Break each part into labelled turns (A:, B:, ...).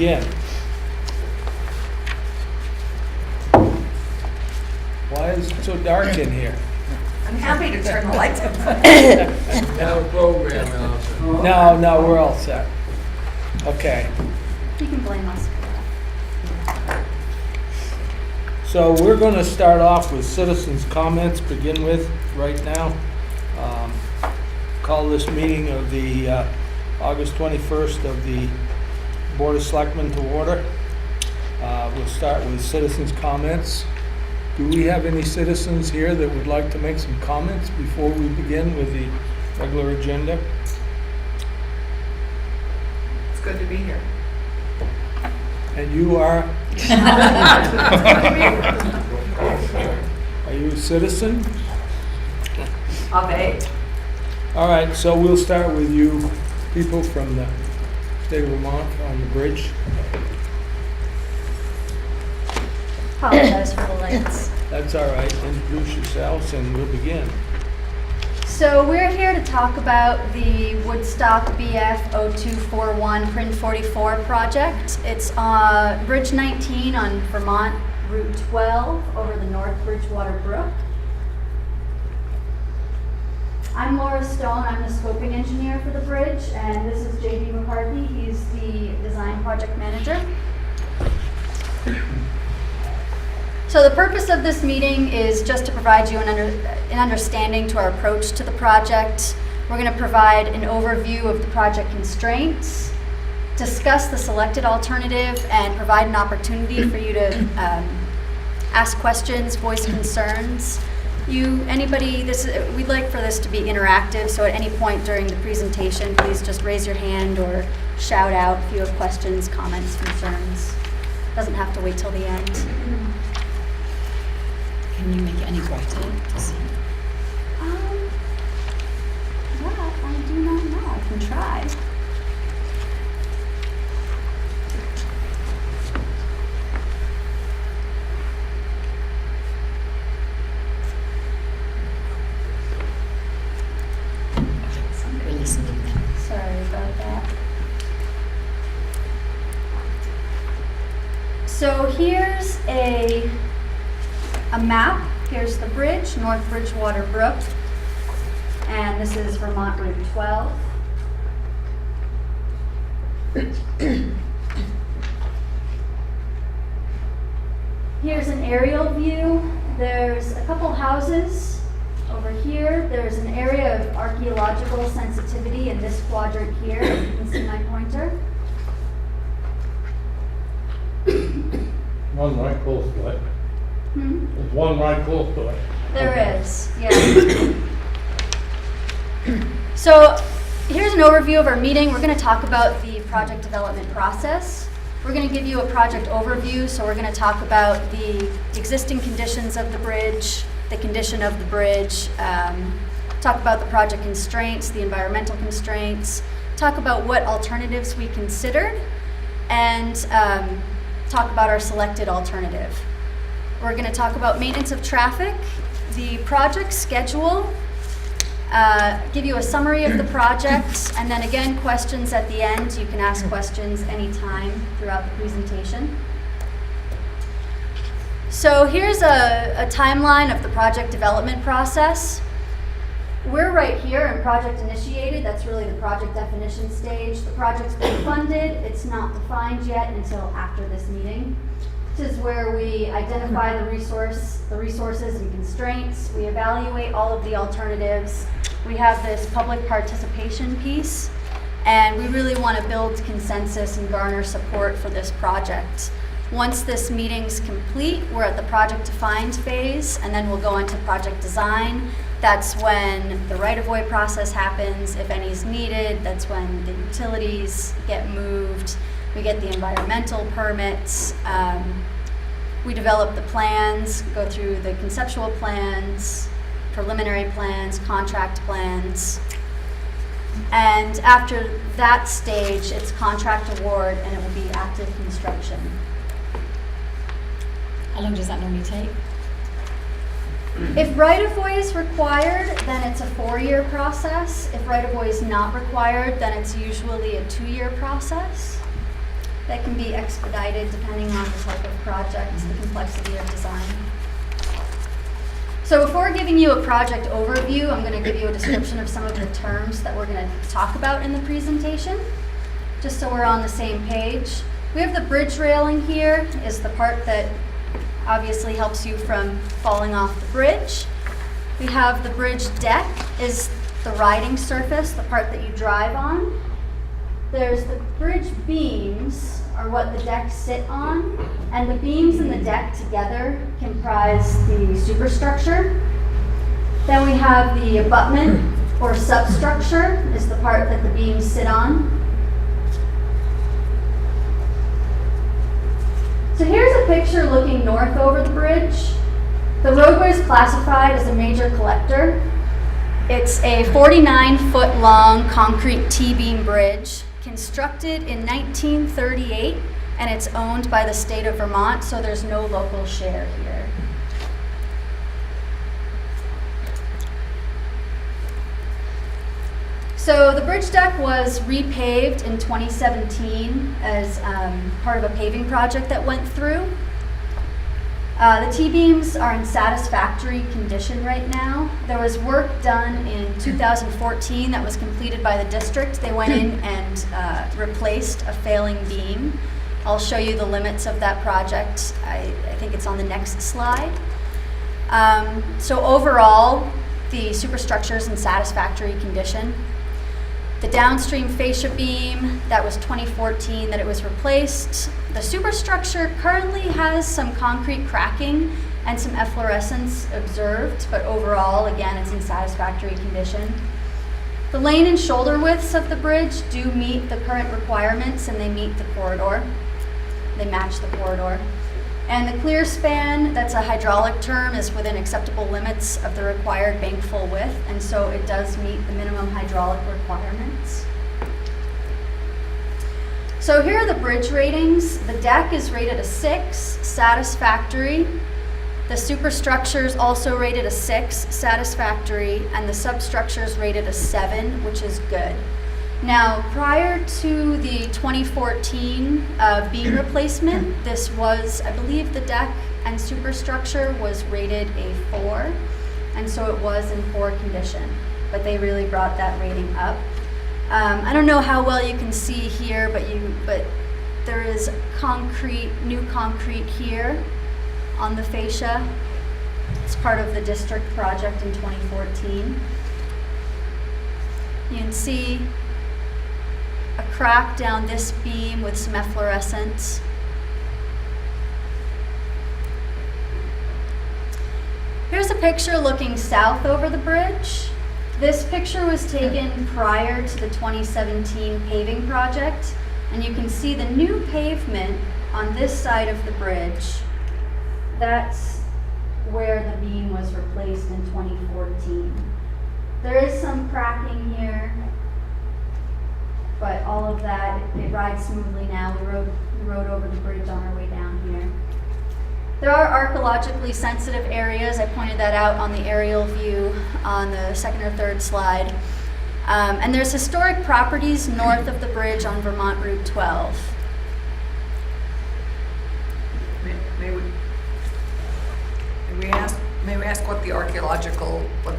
A: begin. Why is it so dark in here?
B: I'm happy to turn the lights on.
C: Have a program, Allison.
A: No, we're all set. Okay,
D: You can blame us for that.
A: so we're going to start off with citizens' comments, begin with right now. Call this meeting of the August 21st of the Board of Selectmen to order. We'll start with citizens' comments. Do we have any citizens here that would like to make some comments before we begin with the regular agenda?
B: It's good to be here.
A: And you are,
B: It's good to be here.
A: are you a citizen?
B: Of eight.
A: All right, so we'll start with you, people from the state of Vermont on the bridge.
D: Apologize for the lights.
A: That's all right, introduce yourselves and we'll begin.
D: So we're here to talk about the Woodstock BF 0241 Print 44 project. It's Bridge 19 on Vermont Route 12 over the North Bridgewater Brook. I'm Laura Stone, I'm the scoping engineer for the bridge, and this is J.D. McCarthy, he's the design project manager. So the purpose of this meeting is just to provide you an understanding to our approach to the project. We're going to provide an overview of the project constraints, discuss the selected alternative, and provide an opportunity for you to ask questions, voice concerns. We'd like for this to be interactive, so at any point during the presentation, please just raise your hand or shout out if you have questions, comments, concerns. Doesn't have to wait till the end.
E: Can you make it any brighter to see?
D: That I do not know. I can try.
E: We're listening then.
D: Sorry about that. So here's a map. Here's the bridge, North Bridgewater Brook, and this is Vermont Route 12. Here's an aerial view. There's a couple houses over here. There's an area of archaeological sensitivity in this quadrant here. You can see my pointer.
C: One right close to it. There's one right close to it.
D: There is, yeah. So here's an overview of our meeting. We're going to talk about the project development process. We're going to give you a project overview, so we're going to talk about the existing conditions of the bridge, the condition of the bridge, talk about the project constraints, the environmental constraints, talk about what alternatives we considered, and talk about our selected alternative. We're going to talk about maintenance of traffic, the project schedule, give you a summary of the project, and then again, questions at the end. You can ask questions anytime throughout the presentation. So here's a timeline of the project development process. We're right here in project initiated. That's really the project definition stage. The project's been funded. It's not defined yet until after this meeting. This is where we identify the resources and constraints. We evaluate all of the alternatives. We have this public participation piece, and we really want to build consensus and garner support for this project. Once this meeting's complete, we're at the project defined phase, and then we'll go into project design. That's when the right-of-way process happens, if any is needed. That's when the utilities get moved. We get the environmental permits. We develop the plans, go through the conceptual plans, preliminary plans, contract plans. And after that stage, it's contract award, and it will be active construction.
E: How long does that normally take?
D: If right-of-way is required, then it's a 4-year process. If right-of-way is not required, then it's usually a 2-year process. that can be expedited depending on the type of project, the complexity of design. So before giving you a project overview, I'm going to give you a description of some of the terms that we're going to talk about in the presentation, just so we're on the same page. We have the bridge railing here, is the part that obviously helps you from falling off the bridge. We have the bridge deck, is the riding surface, the part that you drive on. There's the bridge beams, are what the deck sit on, and the beams and the deck together comprise the superstructure. Then we have the abutment, or substructure, is the part that the beams sit on. So here's a picture looking north over the bridge. The roadway is classified as a major collector. It's a 49-foot long concrete T-beam bridge constructed in 1938, and it's owned by the state of Vermont, so there's no local share here. So the bridge deck was repaved in 2017 as part of a paving project that went through. The T-beams are in satisfactory condition right now. There was work done in 2014 that was completed by the district. They went in and replaced a failing beam. I'll show you the limits of that project. I think it's on the next slide. So overall, the superstructure is in satisfactory condition. The downstream fascia beam, that was 2014 that it was replaced. The superstructure currently has some concrete cracking and some efflorescence observed, but overall, again, it's in satisfactory condition. The lane and shoulder widths of the bridge do meet the current requirements, and they meet the corridor. They match the corridor. And the clear span, that's a hydraulic term, is within acceptable limits of the required bank full width, and so it does meet the minimum hydraulic requirements. So here are the bridge ratings. The deck is rated a 6, satisfactory. The superstructure is also rated a 6, satisfactory, and the substructure is rated a 7, which is good. Now, prior to the 2014 beam replacement, this was, I believe the deck and superstructure was rated a 4, and so it was in poor condition, but they really brought that rating up. I don't know how well you can see here, but there is new concrete here on the fascia. It's part of the district project in 2014. You can see a crack down this beam with some efflorescence. Here's a picture looking south over the bridge. This picture was taken prior to the 2017 paving project, and you can see the new pavement on this side of the bridge. That's where the beam was replaced in 2014. There is some cracking here, but all of that, it rides smoothly now. We rode over the bridge on our way down here. There are archeologically sensitive areas. I pointed that out on the aerial view on the second or third slide. And there's historic properties north of the bridge on Vermont Route 12.
B: May we ask what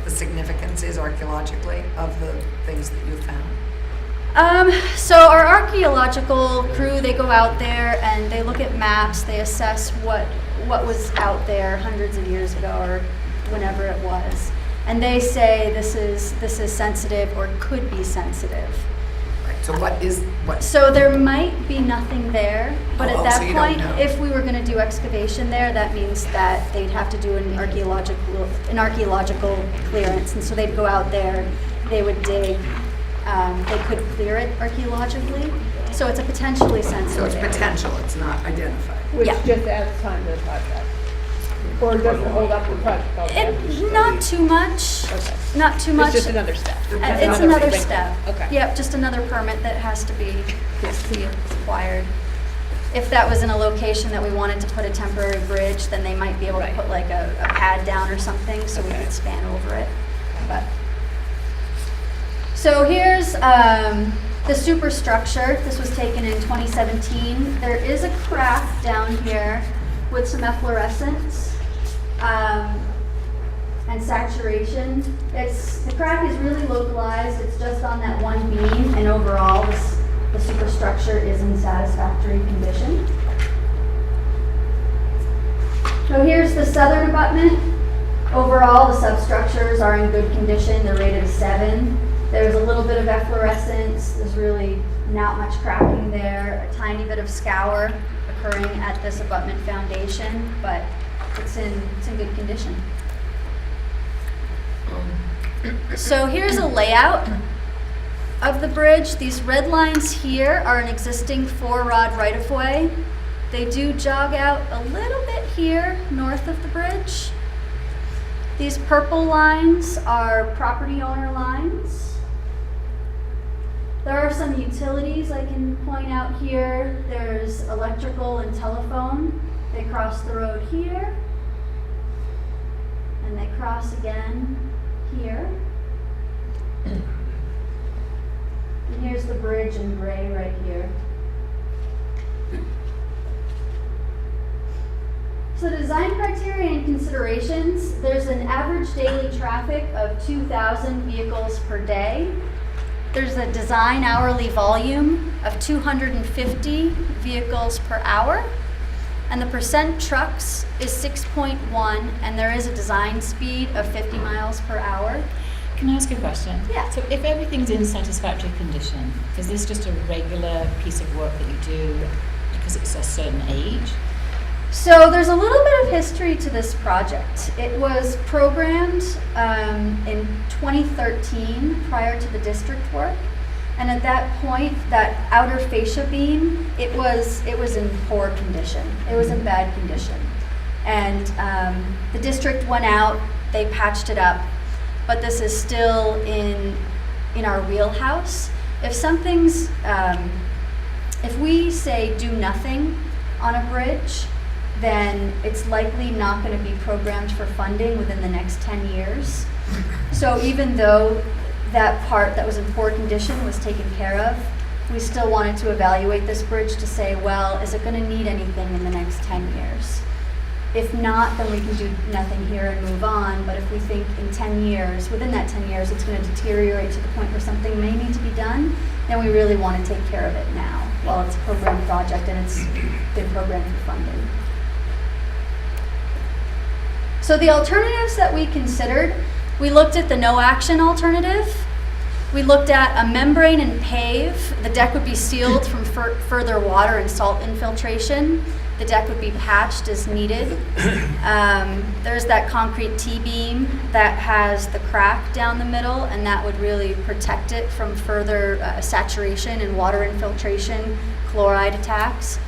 B: the significance is archaeologically of the things that you found?
D: So our archaeological crew, they go out there and they look at maps, they assess what was out there hundreds of years ago or whenever it was. And they say this is sensitive or could be sensitive.
B: Right, so what?
D: So there might be nothing there, but at that
B: so you don't
D: point,
B: know.
D: if we were going to do excavation there, that means that they'd have to do an archaeological clearance. And so they'd go out there, they would dig, they could clear it archaeologically. So it's a potentially sensitive
B: So it's
D: area.
B: potential, it's not identified.
F: Which
D: Yeah.
F: just adds time to the project. Or does it hold up the project altogether?
D: Not too much.
F: Okay.
D: Not too much.
F: It's just another step.
D: It's another
F: thing.
D: step.
F: Okay.
D: Yep, just another permit that has to be acquired. If that was in a location that we wanted to put a temporary bridge, then they might be able to
F: Right.
D: put like a pad down or something so we
F: Okay.
D: could span over it. But so here's The superstructure, this was taken in 2017. There is a crack down here with some efflorescence and saturation. The crack is really localized. It's just on that one beam, and overall, the superstructure is in satisfactory condition. So here's the southern abutment. Overall, the substructures are in good condition. They're rated a 7. There's a little bit of efflorescence. There's really not much cracking there. A tiny bit of scour occurring at this abutment foundation, but it's in good condition. So here's a layout of the bridge. These red lines here are an existing 4-rod right-of-way. They do jog out a little bit here north of the bridge. These purple lines are property owner lines. There are some utilities I can point out here. There's electrical and telephone. They cross the road here, and they cross again here. And here's the bridge in gray right here. So design criteria and considerations, there's an average daily traffic of 2,000 vehicles per day. There's a design hourly volume of 250 vehicles per hour. And the percent trucks is 6.1, and there is a design speed of 50 miles per hour.
E: Can I ask a question?
D: Yeah.
E: So if everything's in satisfactory condition, is this just a regular piece of work that you do because it's a certain age?
D: So there's a little bit of history to this project. It was programmed in 2013 prior to the district work. And at that point, that outer fascia beam, it was in poor condition. It was in bad condition. And the district went out, they patched it up, but this is still in our wheelhouse. If something's, if we say do nothing on a bridge, then it's likely not going to be programmed for funding within the next 10 years. So even though that part that was in poor condition was taken care of, we still wanted to evaluate this bridge to say, well, is it going to need anything in the next 10 years? If not, then we can do nothing here and move on. But if we think in 10 years, within that 10 years, it's going to deteriorate to the point where something may need to be done, then we really want to take care of it now while it's a programmed project and it's been programmed for funding. So the alternatives that we considered, we looked at the no action alternative. We looked at a membrane and pave. The deck would be sealed from further water and salt infiltration. The deck would be patched as needed. There's that concrete T-beam that has the crack down the middle, and that would really protect it from further saturation and water infiltration, chloride attacks.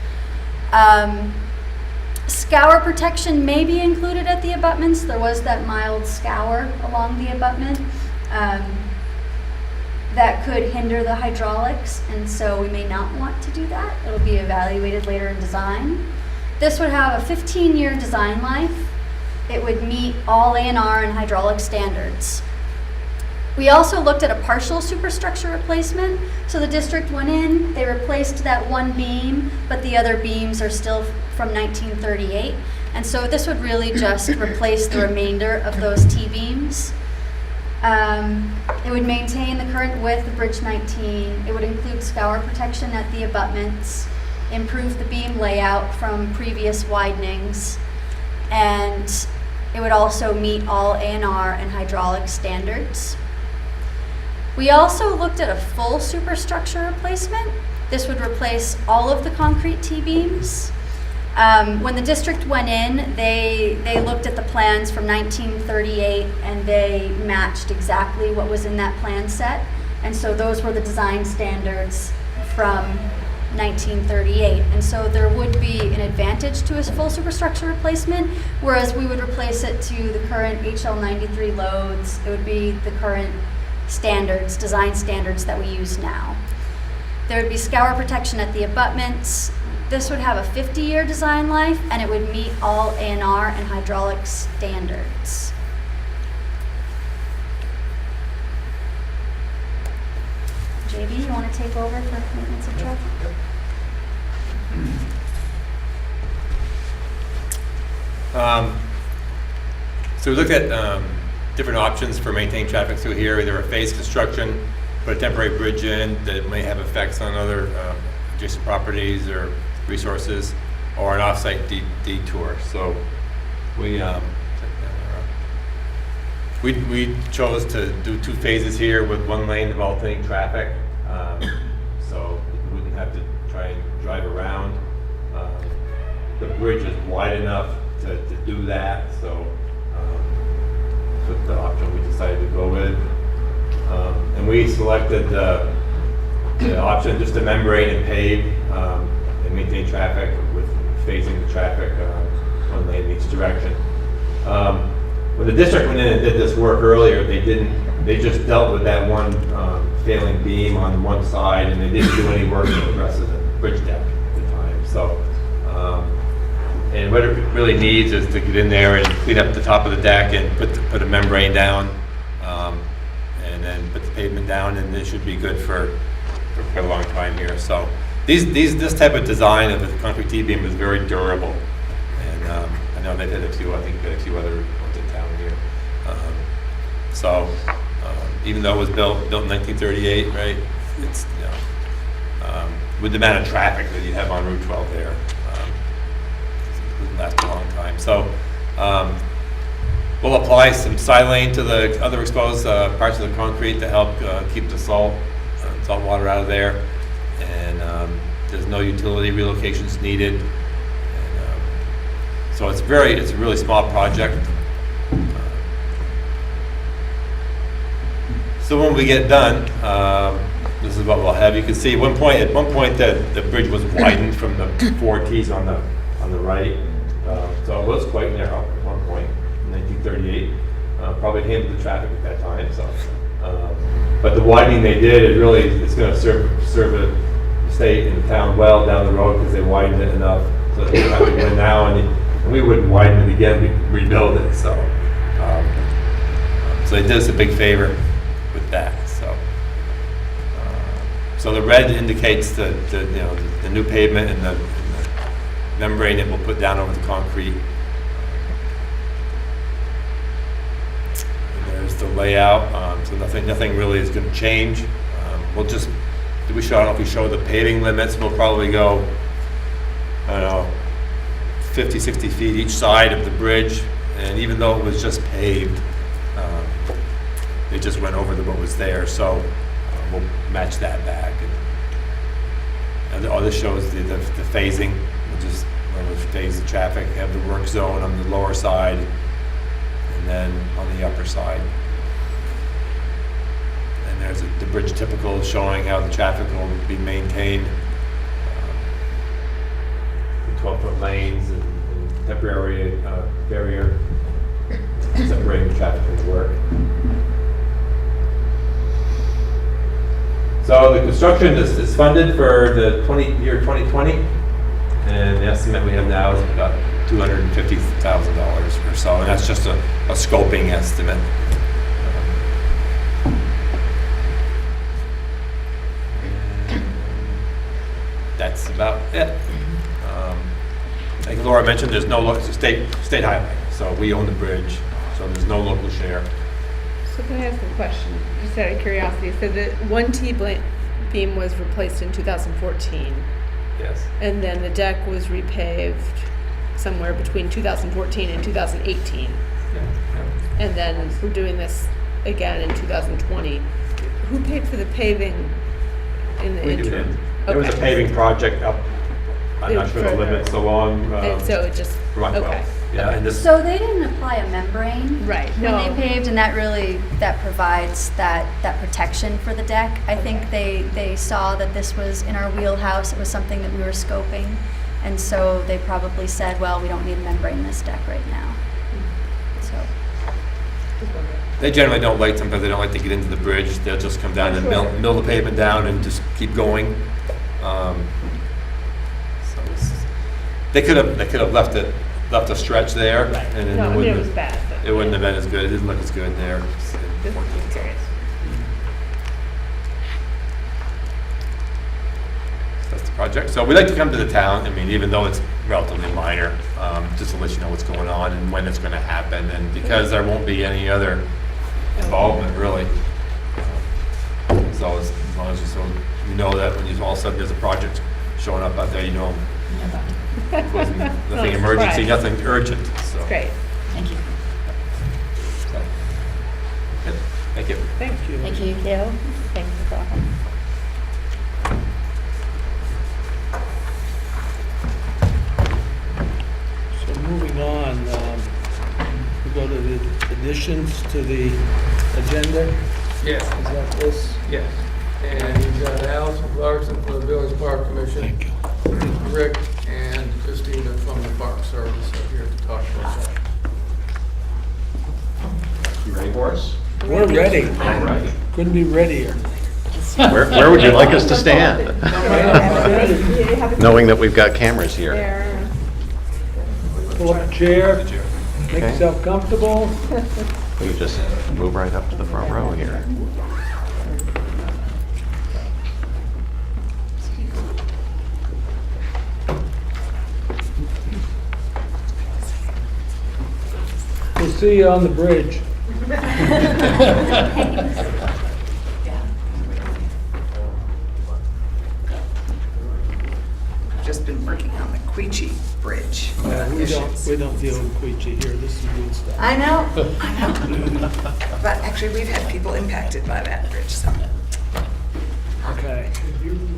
D: Scour protection may be included at the abutments. There was that mild scour along the abutment that could hinder the hydraulics, and so we may not want to do that. It'll be evaluated later in design. This would have a 15-year design life. It would meet all A&R and hydraulic standards. We also looked at a partial superstructure replacement. So the district went in, they replaced that one beam, but the other beams are still from 1938. And so this would really just replace the remainder of those T-beams. It would maintain the current width of Bridge 19. It would include scour protection at the abutments, improve the beam layout from previous widenings, and it would also meet all A&R and hydraulic standards. We also looked at a full superstructure replacement. This would replace all of the concrete T-beams. When the district went in, they looked at the plans from 1938 and they matched exactly what was in that plan set. And so those were the design standards from 1938. And so there would be an advantage to a full superstructure replacement, whereas we would replace it to the current HL93 loads. It would be the current standards, design standards that we use now. There would be scour protection at the abutments. This would have a 50-year design life, and it would meet all A&R and hydraulic standards. JB, you want to take take over for maintenance of traffic?
G: So we looked at different options for maintaining traffic through here, either a phased construction, put a temporary bridge in that may have effects on other adjacent properties or resources, or an off-site detour. So we chose to do 2 phases here with 1 lane of alternating traffic, so we wouldn't have to try and drive around. The bridge is wide enough to do that, so that's the option we decided to go with. And we selected the option just to membrane and pave and maintain traffic with phasing the traffic 1 lane in each direction. When the district went in and did this work earlier, they just dealt with that one failing beam on one side, and they didn't do any work on the rest of the bridge deck at the time. So, and what it really needs is to get in there and clean up the top of the deck and put a membrane down, and then put the pavement down, and it should be good for quite a long time here. So, this type of design of the concrete T-beam is very durable, and I know they've had a few. I think a few other ones in town here. Even though it was built in 1938, right? It's with the amount of traffic that you have on Route 12 there, it would last a long time. So we'll apply some silane to the other exposed parts of the concrete to help keep the salt water out of there, and there's no utility relocations needed. And, so it's a really small project. So when we get done, this is what we'll have. You can see at one point that the bridge was widened from the 4 T's on the right. So it was quite narrow at one point in 1938. Probably handled the traffic at that time. So, but the widening they did, it's going to serve the state and the town well down the road, because they widened it enough so that they have to go in now, and we wouldn't widen it again. We rebuild it. So, so they did us a big favor with that. So the red indicates the new pavement and the membrane that we'll put down over the concrete. And there's the layout. So nothing really is going to change. We'll just I don't know if we show the paving limits. We'll probably go, I don't know, 50, 60 feet each side of the bridge. And even though it was just paved, they just went over what was there. So we'll match that back. And all this shows the phasing. We'll phase the traffic, have the work zone on the lower side, and then on the upper side. And there's the bridge typical showing how the traffic will be maintained. 12-foot lanes and temporary barrier separating the traffic from the work. So the construction is funded for the year 2020, and the estimate we have now is about $250,000 or so, and that's just a scoping estimate. That's about it. Like Laura mentioned, there's no it's a state highway, so we own the bridge, so there's no local share.
F: So can I ask a question, just out of curiosity? So the 1 T-beam was replaced in 2014,
G: Yes.
F: and then the deck was repaved somewhere between 2014 and 2018, and then we're doing this again in 2020. Who paid for the paving in the
G: We
F: interim?
G: did. There was a paving project up, I'm not sure the limits along.
F: And so it just,
G: Rock
F: okay.
G: Well. Yeah, and this.
D: So they didn't apply a membrane
F: Right,
D: when
F: no.
D: they paved, and that provides that protection for the deck. I think they saw that this was in our wheelhouse. It was something that we were scoping, and so they probably said, well, we don't need a membrane in this deck right now. So
G: They generally don't like, sometimes they don't like to get into the bridge. They'll just come down and mill the pavement down and just keep going. They could have left a stretch there,
F: Right.
G: and then
F: No, I mean, it was
G: it
F: bad, but.
G: wouldn't have been as good. It didn't look as good there.
F: Just curious.
G: project. So we like to come to the town, I mean, even though it's relatively minor, just to let you know what's going on and when it's gonna happen, and because there won't be any other involvement, really. So as long as you know that when you all of a sudden there's a project showing up out there, you know, it wasn't nothing emergency, nothing urgent, so.
F: Great.
E: Thank you.
G: So, good. Thank you.
F: Thank you.
E: Thank you.
F: Thank you for that.
A: So moving on, we go to the additions to the agenda.
H: Yes,
A: Is that this?
H: yes. And you've got Al Larson for the Village Park Commission, Rick and Christina from the Park Service are here to talk about that.
I: You ready for us?
A: We're ready.
I: All right.
A: Couldn't be readier.
I: Where would you like us to stand?
A: Ready.
I: Knowing that we've got cameras here.
F: There.
A: Pull up a chair, make
I: Okay.
A: yourself comfortable.
I: We can just move right up to the front row here.
A: We'll see you on the bridge.
B: Just been working on the Queechee Bridge
A: We
B: issues.
A: don't deal with Queechee here, this is Woodstock.
B: I know. But actually, we've had people impacted by that bridge, so.
A: Okay,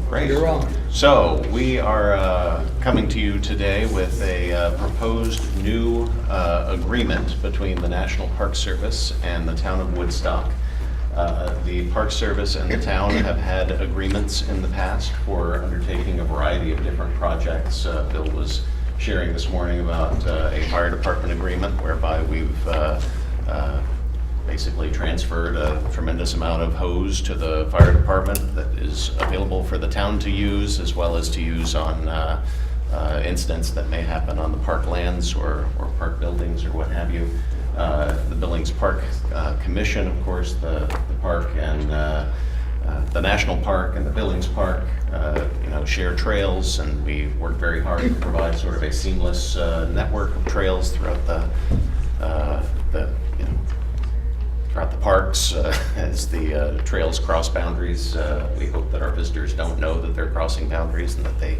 I: Great.
A: you're on.
I: So we are coming to you today with a proposed new agreement between the National Park Service and the town of Woodstock. The Park Service and the town have had agreements in the past for undertaking a variety of different projects. Bill was sharing this morning about a fire department agreement whereby we've basically transferred a tremendous amount of hose to the fire department that is available for the town to use, as well as to use on incidents that may happen on the park lands or park buildings or what have you. The Billings Park Commission, of course, the park and the National Park and the Billings Park, share trails, and we work very hard to provide sort of a seamless network of trails throughout the throughout the parks as the trails cross boundaries. We hope that our visitors don't know that they're crossing boundaries and that they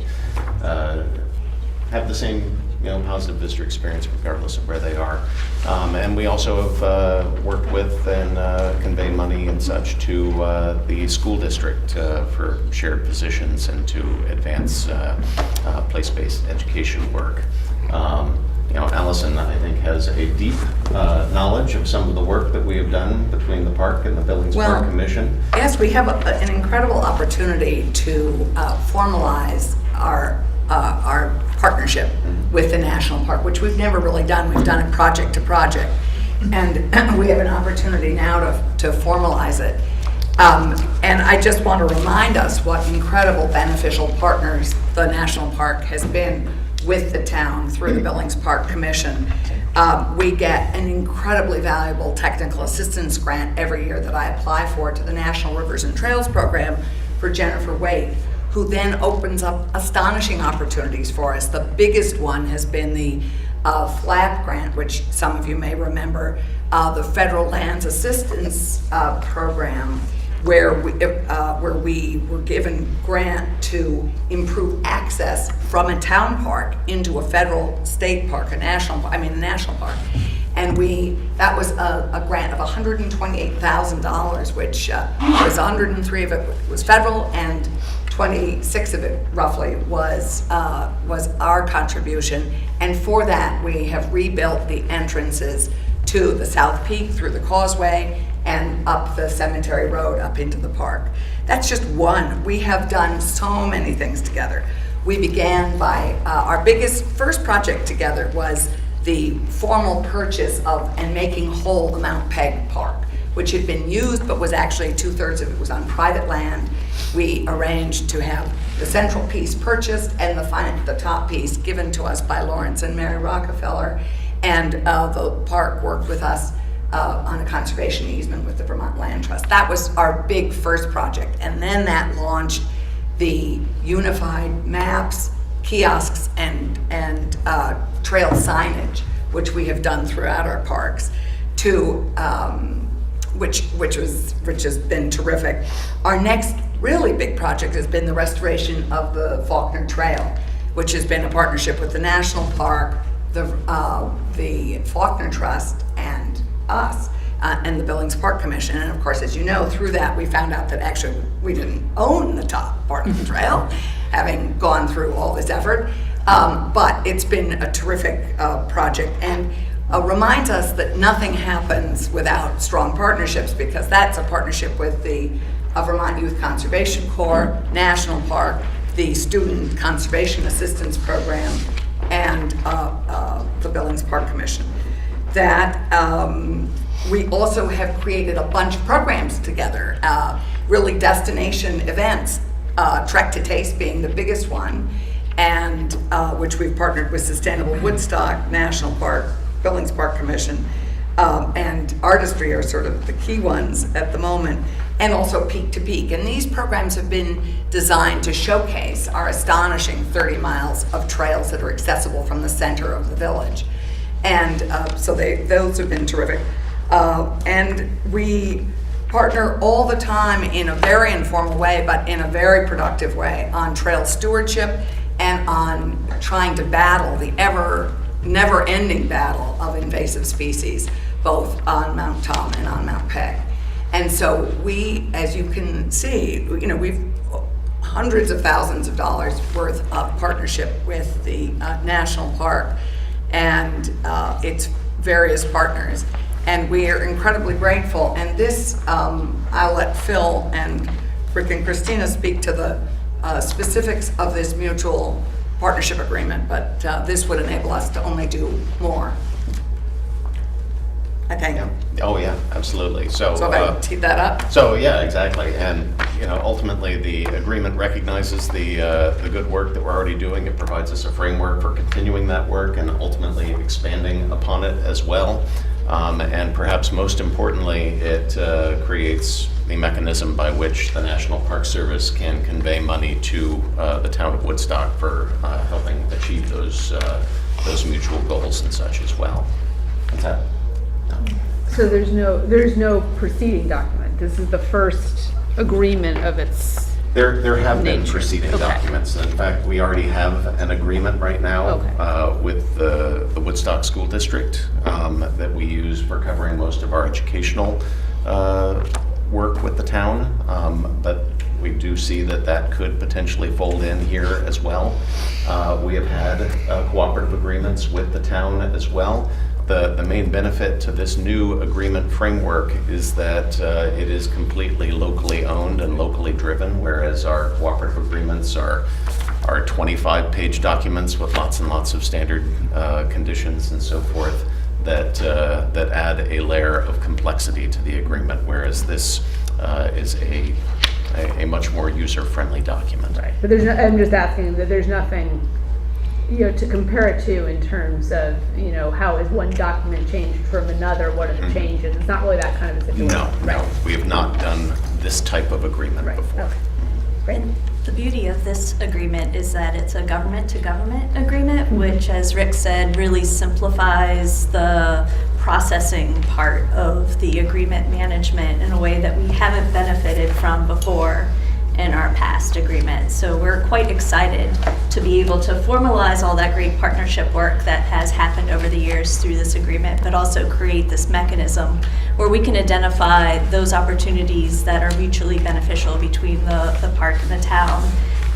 I: have the same positive visitor experience regardless of where they are. And we also have worked with and conveyed money and such to the school district for shared positions and to advance place-based education work. Allison, I think, has a deep knowledge of some of the work that we have done between the park and the Billings Park Commission.
B: Yes, we have an incredible opportunity to formalize our partnership with the national park, which we've never really done. We've done it project to project, and we have an opportunity now to formalize it. And I just want to remind us what incredible beneficial partners the national park has been with the town through the Billings Park Commission. We get an incredibly valuable technical assistance grant every year that I apply for to the National Rivers and Trails Program for Jennifer Waite, who then opens up astonishing opportunities for us. The biggest one has been the FLAP grant, which some of you may remember, the Federal Lands Assistance Program, where we were given grant to improve access from a town park into a federal state park, a national park. And that was a grant of $128,000, which was 103 of it was federal and 26 of it roughly was our contribution. And for that, we have rebuilt the entrances to the South Peak through the causeway and up the Cemetery Road up into the park. That's just one. We have done so many things together. We began by, our first project together was the formal purchase of and making whole the Mount Peg Park, which had been used but was actually 2/3 of it was on private land. We arranged to have the central piece purchased and the top piece given to us by Lawrence and Mary Rockefeller, and the park worked with us on a conservation easement with the Vermont Land Trust. That was our big first project, and then that launched the unified maps, kiosks, and trail signage, which we have done throughout our parks, to which has been terrific. Our next really big project has been the restoration of the Faulkner Trail, which has been a partnership with the National Park, the Faulkner Trust, and us, and the Billings Park Commission. And of course, as you know, through that we found out that actually we didn't own the top part of the trail, having gone through all this effort. But it's been a terrific project, and reminds us that nothing happens without strong partnerships, because that's a partnership with the Vermont Youth Conservation Corps, National Park, the Student Conservation Assistance Program, and the Billings Park Commission. That we also have created a bunch of programs together, really destination events, Trek to Taste being the biggest one, and which we've partnered with Sustainable Woodstock, National Park, Billings Park Commission, and Artistry are sort of the key ones at the moment, and also Peak to Peak. And these programs have been designed to showcase our astonishing 30 miles of trails that are accessible from the center of the village. And so those have been terrific. And we partner all the time in a very informal way, but in a very productive way, on trail stewardship and on trying to battle the never-ending battle of invasive species, both on Mount Tom and on Mount Peg. And so we, as you can see, we've hundreds of thousands of dollars worth of partnership with the National Park and its various partners. And we are incredibly grateful. And this, I'll let Phil and Rick and Christina speak to the specifics of this mutual partnership agreement, but this would enable us to only do more. I think.
I: Oh, yeah, absolutely. So
B: if I teed that up.
I: So yeah, exactly. And ultimately the agreement recognizes the good work that we're already doing. It provides us a framework for continuing that work and ultimately expanding upon it as well. And perhaps most importantly, it creates the mechanism by which the National Park Service can convey money to the town of Woodstock for helping achieve those mutual goals and such as well. What's that?
F: So there's no preceding document. This is the first agreement of its.
I: There have been
F: nature.
I: preceding
F: Okay.
I: documents. In fact, we already have an agreement right now
F: Okay.
I: with the Woodstock School District that we use for covering most of our educational work with the town. But we do see that could potentially fold in here as well. We have had cooperative agreements with the town as well. The main benefit to this new agreement framework is that it is completely locally owned and locally driven, whereas our cooperative agreements are 25-page documents with lots and lots of standard conditions and so forth that add a layer of complexity to the agreement, whereas this is a much more user-friendly document.
F: Right. But I'm just asking that there's nothing to compare it to in terms of, how is one document changed from another, what are the changes? It's not really that kind of a situation.
I: No,
F: Right.
I: no, we have not done this type of agreement
F: Right.
I: before.
F: Okay. Great.
J: And the beauty of this agreement is that it's a government-to-government agreement, which, as Rick said, really simplifies the processing part of the agreement management in a way that we haven't benefited from before in our past agreements. So we're quite excited to be able to formalize all that great partnership work that has happened over the years through this agreement, but also create this mechanism where we can identify those opportunities that are mutually beneficial between the park and the town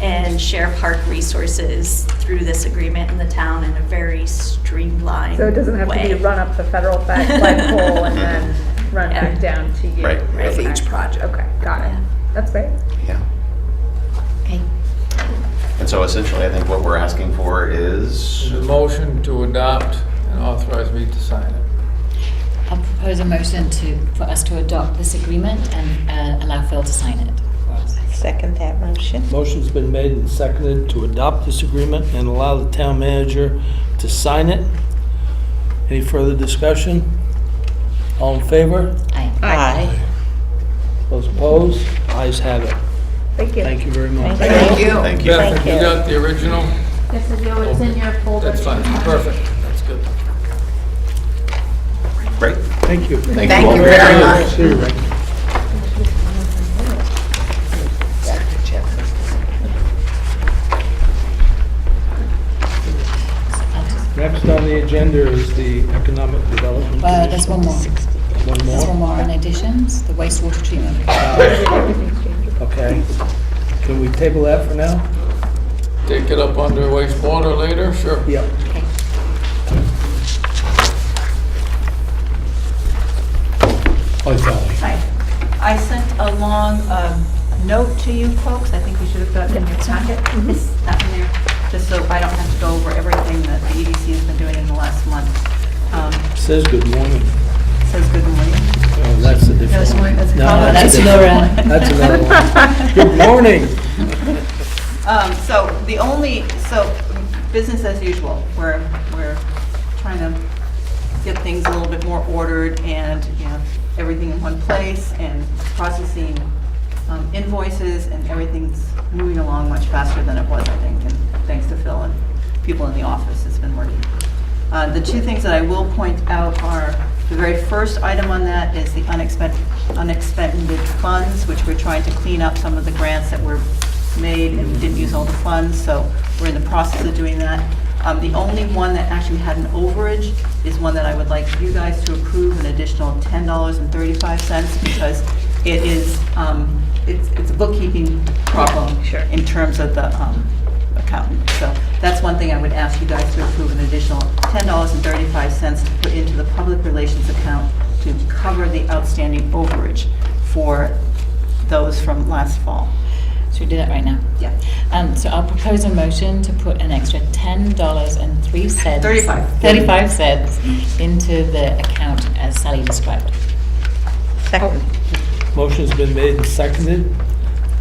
J: and share park resources through this agreement in the town in a very streamlined
F: So it doesn't have
J: way.
F: to be run up the federal flagpole and then run
J: Yeah.
F: back down to you.
I: Right.
B: With
F: Okay.
B: each project.
F: Okay, got it.
J: Yeah.
F: That's great.
I: Yeah.
E: Okay.
I: And so essentially, I think what we're asking for is,
H: The motion to adopt and authorize me to sign it.
E: I'll propose a motion for us to adopt this agreement and allow Phil to sign it.
K: Second that motion.
A: Motion's been made and seconded to adopt this agreement and allow the town manager to sign it. Any further discussion? All in favor?
E: Aye.
K: Aye.
A: Those opposed? Ayes have it.
F: Thank you.
A: Thank you very much.
B: Thank you.
I: Thank you.
H: Beth, you got the original?
D: Yes, I do. It's in your folder.
H: That's fine, perfect, that's good.
I: Great.
A: Thank you.
B: Thank you very much.
A: See you, Rick. Next on the agenda is the Economic Development.
E: There's one more.
A: One
E: There's one
A: more?
E: more in additions, the wastewater treatment.
A: Okay. Can we table that for now?
H: Take it up under wastewater later, sure.
A: Yep.
E: Okay.
A: Oh, Sally.
L: Hi. I sent along a note to you folks, I think you should have gotten in your packet. It's that in there, just so I don't have to go over everything that the EDC has been doing in the last month.
A: Says good morning.
L: Says good morning.
A: Oh, that's a different
L: That's
A: one.
L: that's
A: No,
L: probably-
E: that's
A: a different
E: Laura.
A: one. That's another one. Good morning.
L: So business as usual, we're trying to get things a little bit more ordered and, everything in one place and processing invoices and everything's moving along much faster than it was, I think, and thanks to Phil and people in the office, it's been working. The two things that I will point out are, the very first item on that is the unexpended funds, which we're trying to clean up some of the grants that were made and we didn't use all the funds, so we're in the process of doing that. The only one that actually had an overage is one that I would like you guys to approve, an additional $10.35, because it is, it's a bookkeeping problem
F: Sure.
L: in terms of the accountant. So that's one thing I would ask you guys to approve, an additional $10.35 to put into the public relations account to cover the outstanding overage for those from last fall.
E: Should we do that right now?
L: Yeah.
E: So I'll propose a motion to put an extra $10.03.
L: 35
E: cents into the account as Sally described.
K: Second.
A: Motion's been made and seconded.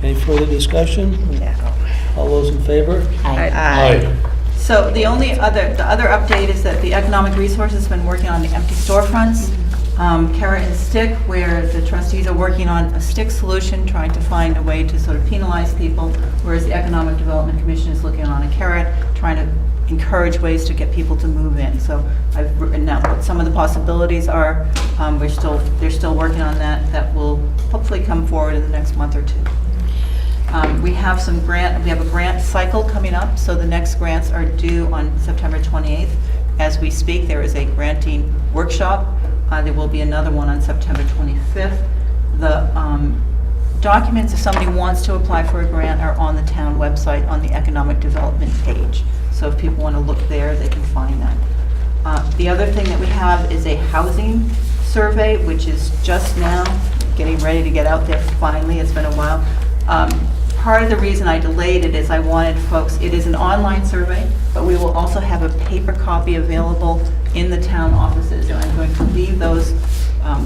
A: Any further discussion?
K: No.
A: All those in favor?
E: Aye.
K: Aye.
L: So the other update is that the Economic Resources has been working on the empty storefronts, carrot and stick, where the trustees are working on a stick solution, trying to find a way to sort of penalize people, whereas the Economic Development Commission is looking on a carrot, trying to encourage ways to get people to move in. So I've written out what some of the possibilities are. They're still working on that. That will hopefully come forward in the next month or two. We have a grant cycle coming up, so the next grants are due on September 28th. As we speak, there is a granting workshop. There will be another one on September 25th. The documents, if somebody wants to apply for a grant, are on the town website on the economic development page. So if people want to look there, they can find that. The other thing that we have is a housing survey, which is just now getting ready to get out there finally. It's been a while. Part of the reason I delayed it is I wanted folks, it is an online survey, but we will also have a paper copy available in the town offices. And I'm going to leave those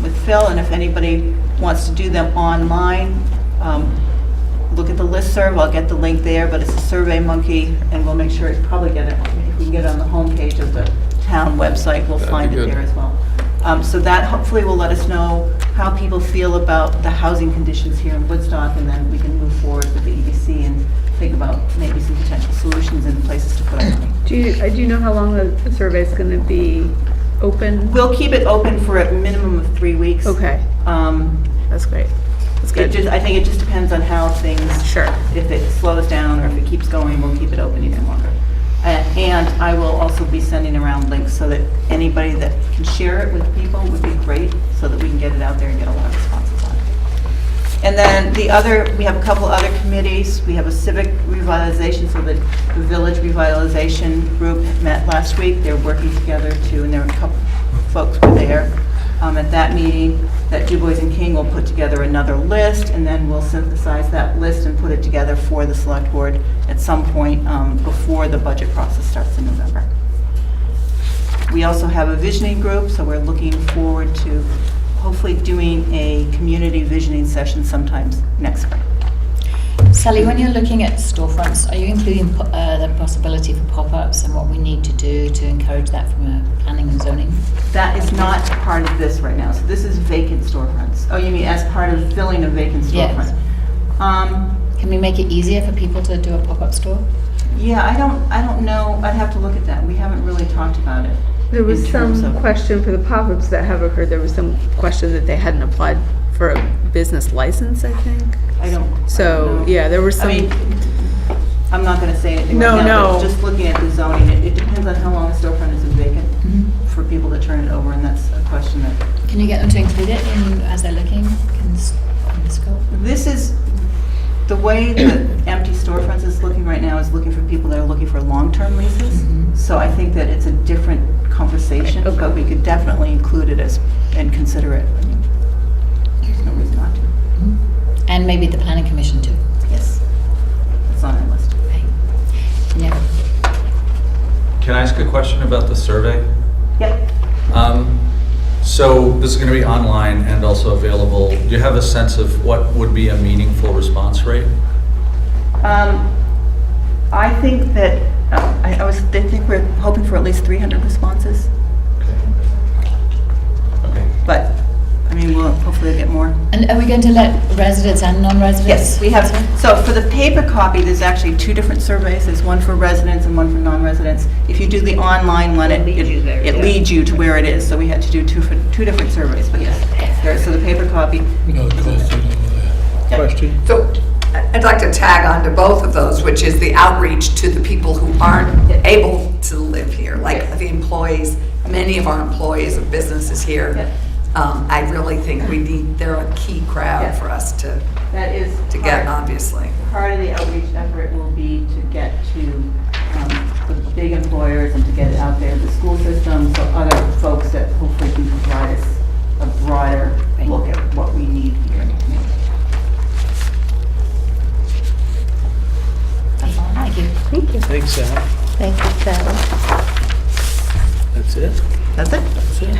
L: with Phil, and if anybody wants to do them online, look at the listserv, I'll get the link there, but it's a Survey Monkey, and we'll make sure it's probably get it, if we can get it on the homepage of the town website, we'll
H: That'd
L: find
H: be
L: it
H: good.
L: there as well. So that hopefully will let us know how people feel about the housing conditions here in Woodstock, and then we can move forward with the EDC and think about maybe some potential solutions and places to put our money.
F: Do you know how long the survey is going to be open?
L: We'll keep it open for a minimum of 3 weeks.
F: Okay, that's great. That's good.
L: I think it just depends on how things.
F: Sure.
L: If it slows down or if it keeps going, we'll keep it open even longer. And I will also be sending around links so that anybody that can share it with people would be great, so that we can get it out there and get a lot of responses on it. And then we have a couple other committees. We have a civic revitalization, so the village revitalization group met last week. They're working together too, and there were a couple folks were there. At that meeting, that Du Bois and King will put together another list, and then we'll synthesize that list and put it together for the select board at some point before the budget process starts in November. We also have a visioning group, so we're looking forward to hopefully doing a community visioning session sometimes next spring.
E: Sally, when you're looking at storefronts, are you including the possibility for pop-ups and what we need to do to encourage that from a planning and zoning?
L: That is not part of this right now. So this is vacant storefronts. Oh, you mean as part of filling a vacant storefront?
E: Yes. Can we make it easier for people to do a pop-up store?
L: Yeah, I don't know, I'd have to look at that. We haven't really talked about it.
F: There was
L: in terms
F: some
L: of-
F: question for the pop-ups that have occurred. There was some question that they hadn't applied for a business license, I think.
L: I don't
F: So,
L: know.
F: yeah, there was some.
L: I mean, I'm not gonna say anything
F: No,
L: right now,
F: no.
L: but just looking at the zoning, it depends on how long a storefront has been vacant for people to turn it over, and that's a question that,
E: Can you get them to include it in, as they're looking in the scope?
L: this is, the way that empty storefronts is looking right now is looking for people that are looking for long-term leases. So I think that it's a different conversation, but we could definitely include it as, and consider it. I mean, there's no reason not to.
E: And maybe the planning commission too.
L: Yes, it's on our list.
E: Right. Yeah.
M: Can I ask a question about the survey?
L: Yep.
M: So this is going to be online and also available. Do you have a sense of what would be a meaningful response rate?
L: I think that, I think we're hoping for at least 300 responses,
M: Okay.
L: but, I mean, we'll hopefully get more.
E: And are we going to let residents and non-residents?
L: Yes, we have, so for the paper copy, there's actually 2 different surveys. There's one for residents and one for non-residents. If you do the online one, it leads you to where it is. So we had to do 2 different surveys, but yes. So the paper copy.
A: Question?
B: So I'd like to tag on to both of those, which is the outreach to the people who aren't able to live here, like the employees. Many of our employees of businesses here.
L: Yes.
B: I really think they're a key crowd
L: Yeah.
B: for us to
L: That is
B: get, obviously.
L: part of the outreach effort will be to get to the big employers and to get it out there, the school system, so other folks that hopefully can provide us a broader look at what we need here.
E: That's all. Thank you.
F: Thank you.
A: Thanks, Sal.
K: Thank you, Sally.
A: That's it?
K: That's it?
A: That's it.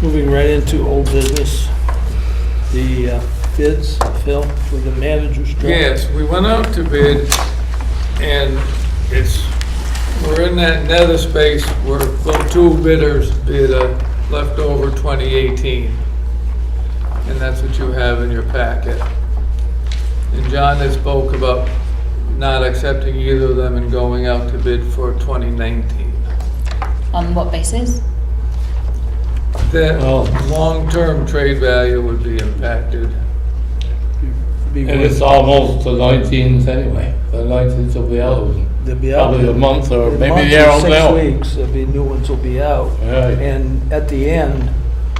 A: Moving right into old business, the bids, Phil, for the manager's job.
H: Yes, we went out to bid, and we're in that nether space where the 2 bidders bid a leftover 2018. And that's what you have in your packet. And John had spoke about not accepting either of them and going out to bid for 2019.
E: On what basis?
H: That long-term trade value would be impacted.
A: Be
C: And
A: worth-
C: it's almost the 19th anyway. The 19th will be out.
A: They'll be out.
C: Probably a month or
A: A
C: maybe
A: month
C: they're
A: or
C: out now.
A: 6 weeks, there'll be new ones will be out.
C: Right.
A: And at the end,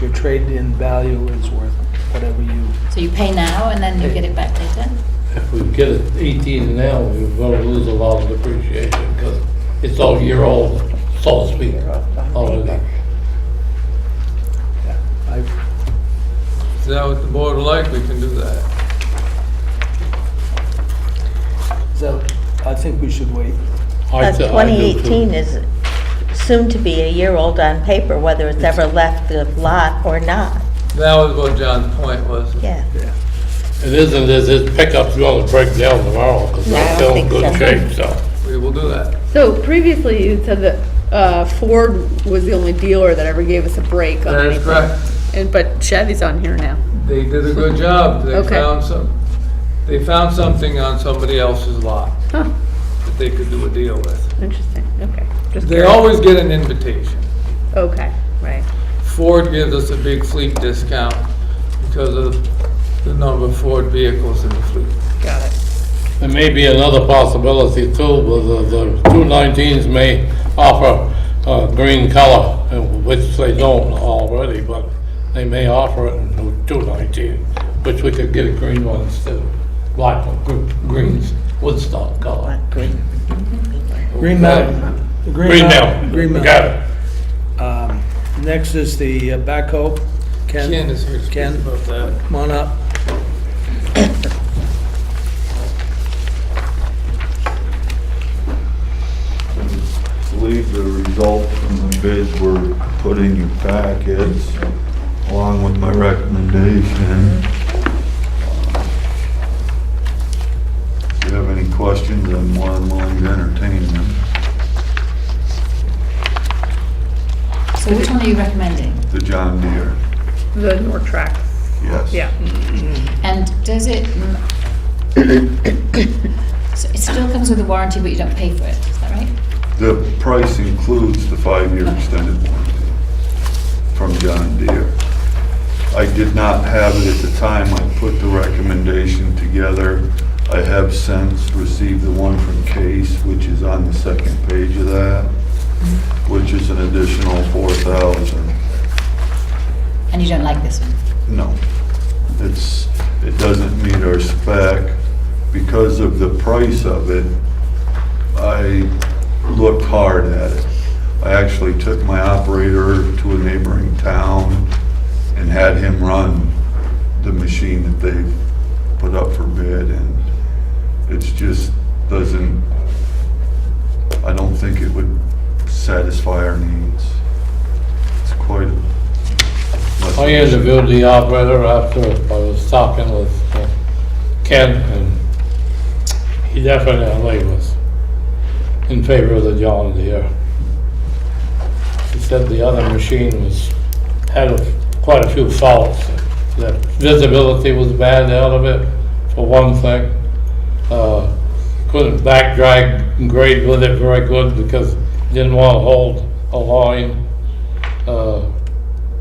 A: your trade-in value is worth whatever you,
E: So you pay now and then you get it back later?
C: If we get it 18 now, we're going to lose a lot of depreciation because it's all year old, so to speak, already.
H: Is that what the board would like? We can do that.
A: so I think we should wait.
C: I do too.
K: 2018 is soon to be a year old on paper, whether it's ever left the lot or not.
H: That was what John's point was.
K: Yeah.
C: It isn't as his pickup's going to break down tomorrow because
K: No, I
C: it's
K: don't
C: still in
K: think
C: good
K: so.
C: shape, so.
H: We will do that.
F: So previously you said that Ford was the only dealer that ever gave us a break on
H: That is
F: anything.
H: correct.
F: But Chevy's on here now.
H: They did a good job. They
F: Okay.
H: found something on somebody else's lot
F: Huh,
H: that they could do a deal with.
F: interesting, okay. Just
H: They
F: curious.
H: always get an invitation.
F: Okay, right.
H: Ford gives us a big fleet discount because of the number of Ford vehicles in the fleet.
F: Got it.
C: There may be another possibility too, but the 219s may offer a green color, which they don't already, but they may offer it in 219, which we could get a green one instead of black one, greens, Woodstock color.
K: Green.
A: Green Mountain.
C: Green Mountain,
A: Green
C: got
A: Mountain.
C: it.
A: Next is the backhoe.
H: Ken is here to speak
A: Ken,
H: about that.
A: come on up.
N: I believe the results from the bids were put in your packets, along with my recommendation. If you have any questions, I'm more than willing to entertain them.
E: So which one are you recommending?
N: The John Deere.
F: The North Track
N: yes.
F: Yeah.
E: And does it, so it still comes with a warranty, but you don't pay for it, is that right?
N: The price includes the 5-year extended warranty from John Deere. I did not have it at the time I put the recommendation together. I have since received the one from Case, which is on the second page of that, which is an additional $4,000.
E: And you don't like this one?
N: No, it doesn't meet our spec. Because of the price of it, I looked hard at it. I actually took my operator to a neighboring town and had him run the machine that they've put up for bid, and it's just doesn't, I don't think it would satisfy our needs. It's quite a...
C: I interviewed the operator after I was talking with Ken, and he definitely was in favor of the John Deere. He said the other machine had quite a few faults. The visibility was bad out of it, for one thing. Couldn't back drag and grade with it very good because it didn't want to hold a line.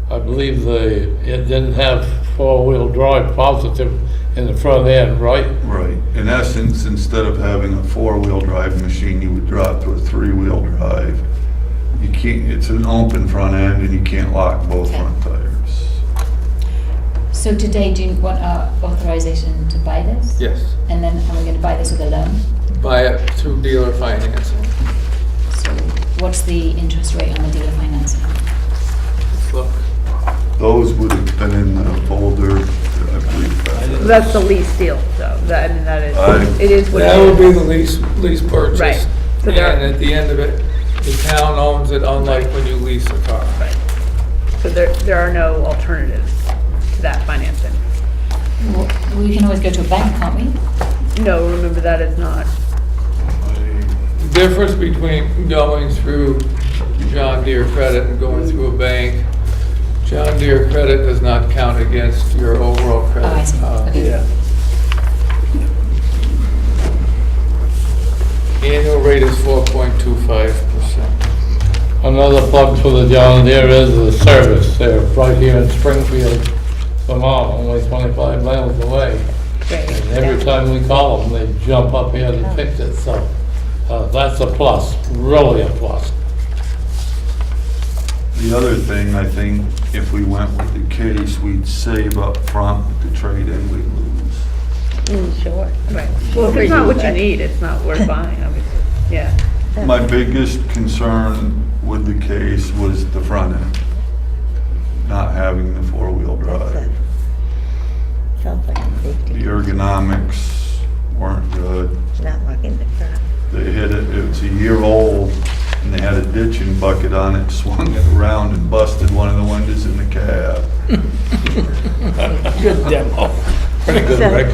C: I believe it didn't have 4-wheel drive positive in the front end, right?
N: Right. In essence, instead of having a 4-wheel drive machine, you would drop to a 3-wheel drive. You can't, it's an open front end and you can't lock both front tires.
E: So today, do you want our authorization to buy this?
H: Yes.
E: And then are we going to buy this with a loan?
H: Buy it through dealer financing.
E: So what's the interest rate on the dealer financing?
H: Let's look.
N: Those would have been in the folder, I believe.
F: That's the lease deal, so that, I mean, that is, it is what it
H: That would be
F: is.
H: the lease purchase.
F: Right. So
H: And
F: there-
H: at the end of it, the town owns it, unlike when you lease a car.
F: Right. So there are no alternatives to that financing.
E: Well, we can always go to a bank, can't we?
F: No, remember that is not,
H: The difference between going through John Deere Credit and going through a bank, John Deere Credit does not count against your overall credit.
E: Oh, I see. Okay.
H: Yeah. Annual rate is 4.25%.
C: Another plug for the John Deere is the service. They're right here in Springfield, Vermont, only 25 miles away.
F: great.
C: And every time we call them, they jump up here to fix it, so that's a plus, really a plus.
N: The other thing, I think, if we went with the Case, we'd save up front, but the trade-in we'd lose.
K: Sure.
F: Right. Well, if it's not what you need, it's not worth buying, obviously. Yeah.
N: My biggest concern with the Case was the front end, not having the 4-wheel drive.
K: Sounds like a
N: The
K: safety.
N: ergonomics weren't good.
K: Not locking the front.
N: They hit it, it was a year old, and they had a ditching bucket on it, swung it around and busted one of the windows in the cab.
A: Good demo.
C: Pretty good,
K: So-
C: Rick.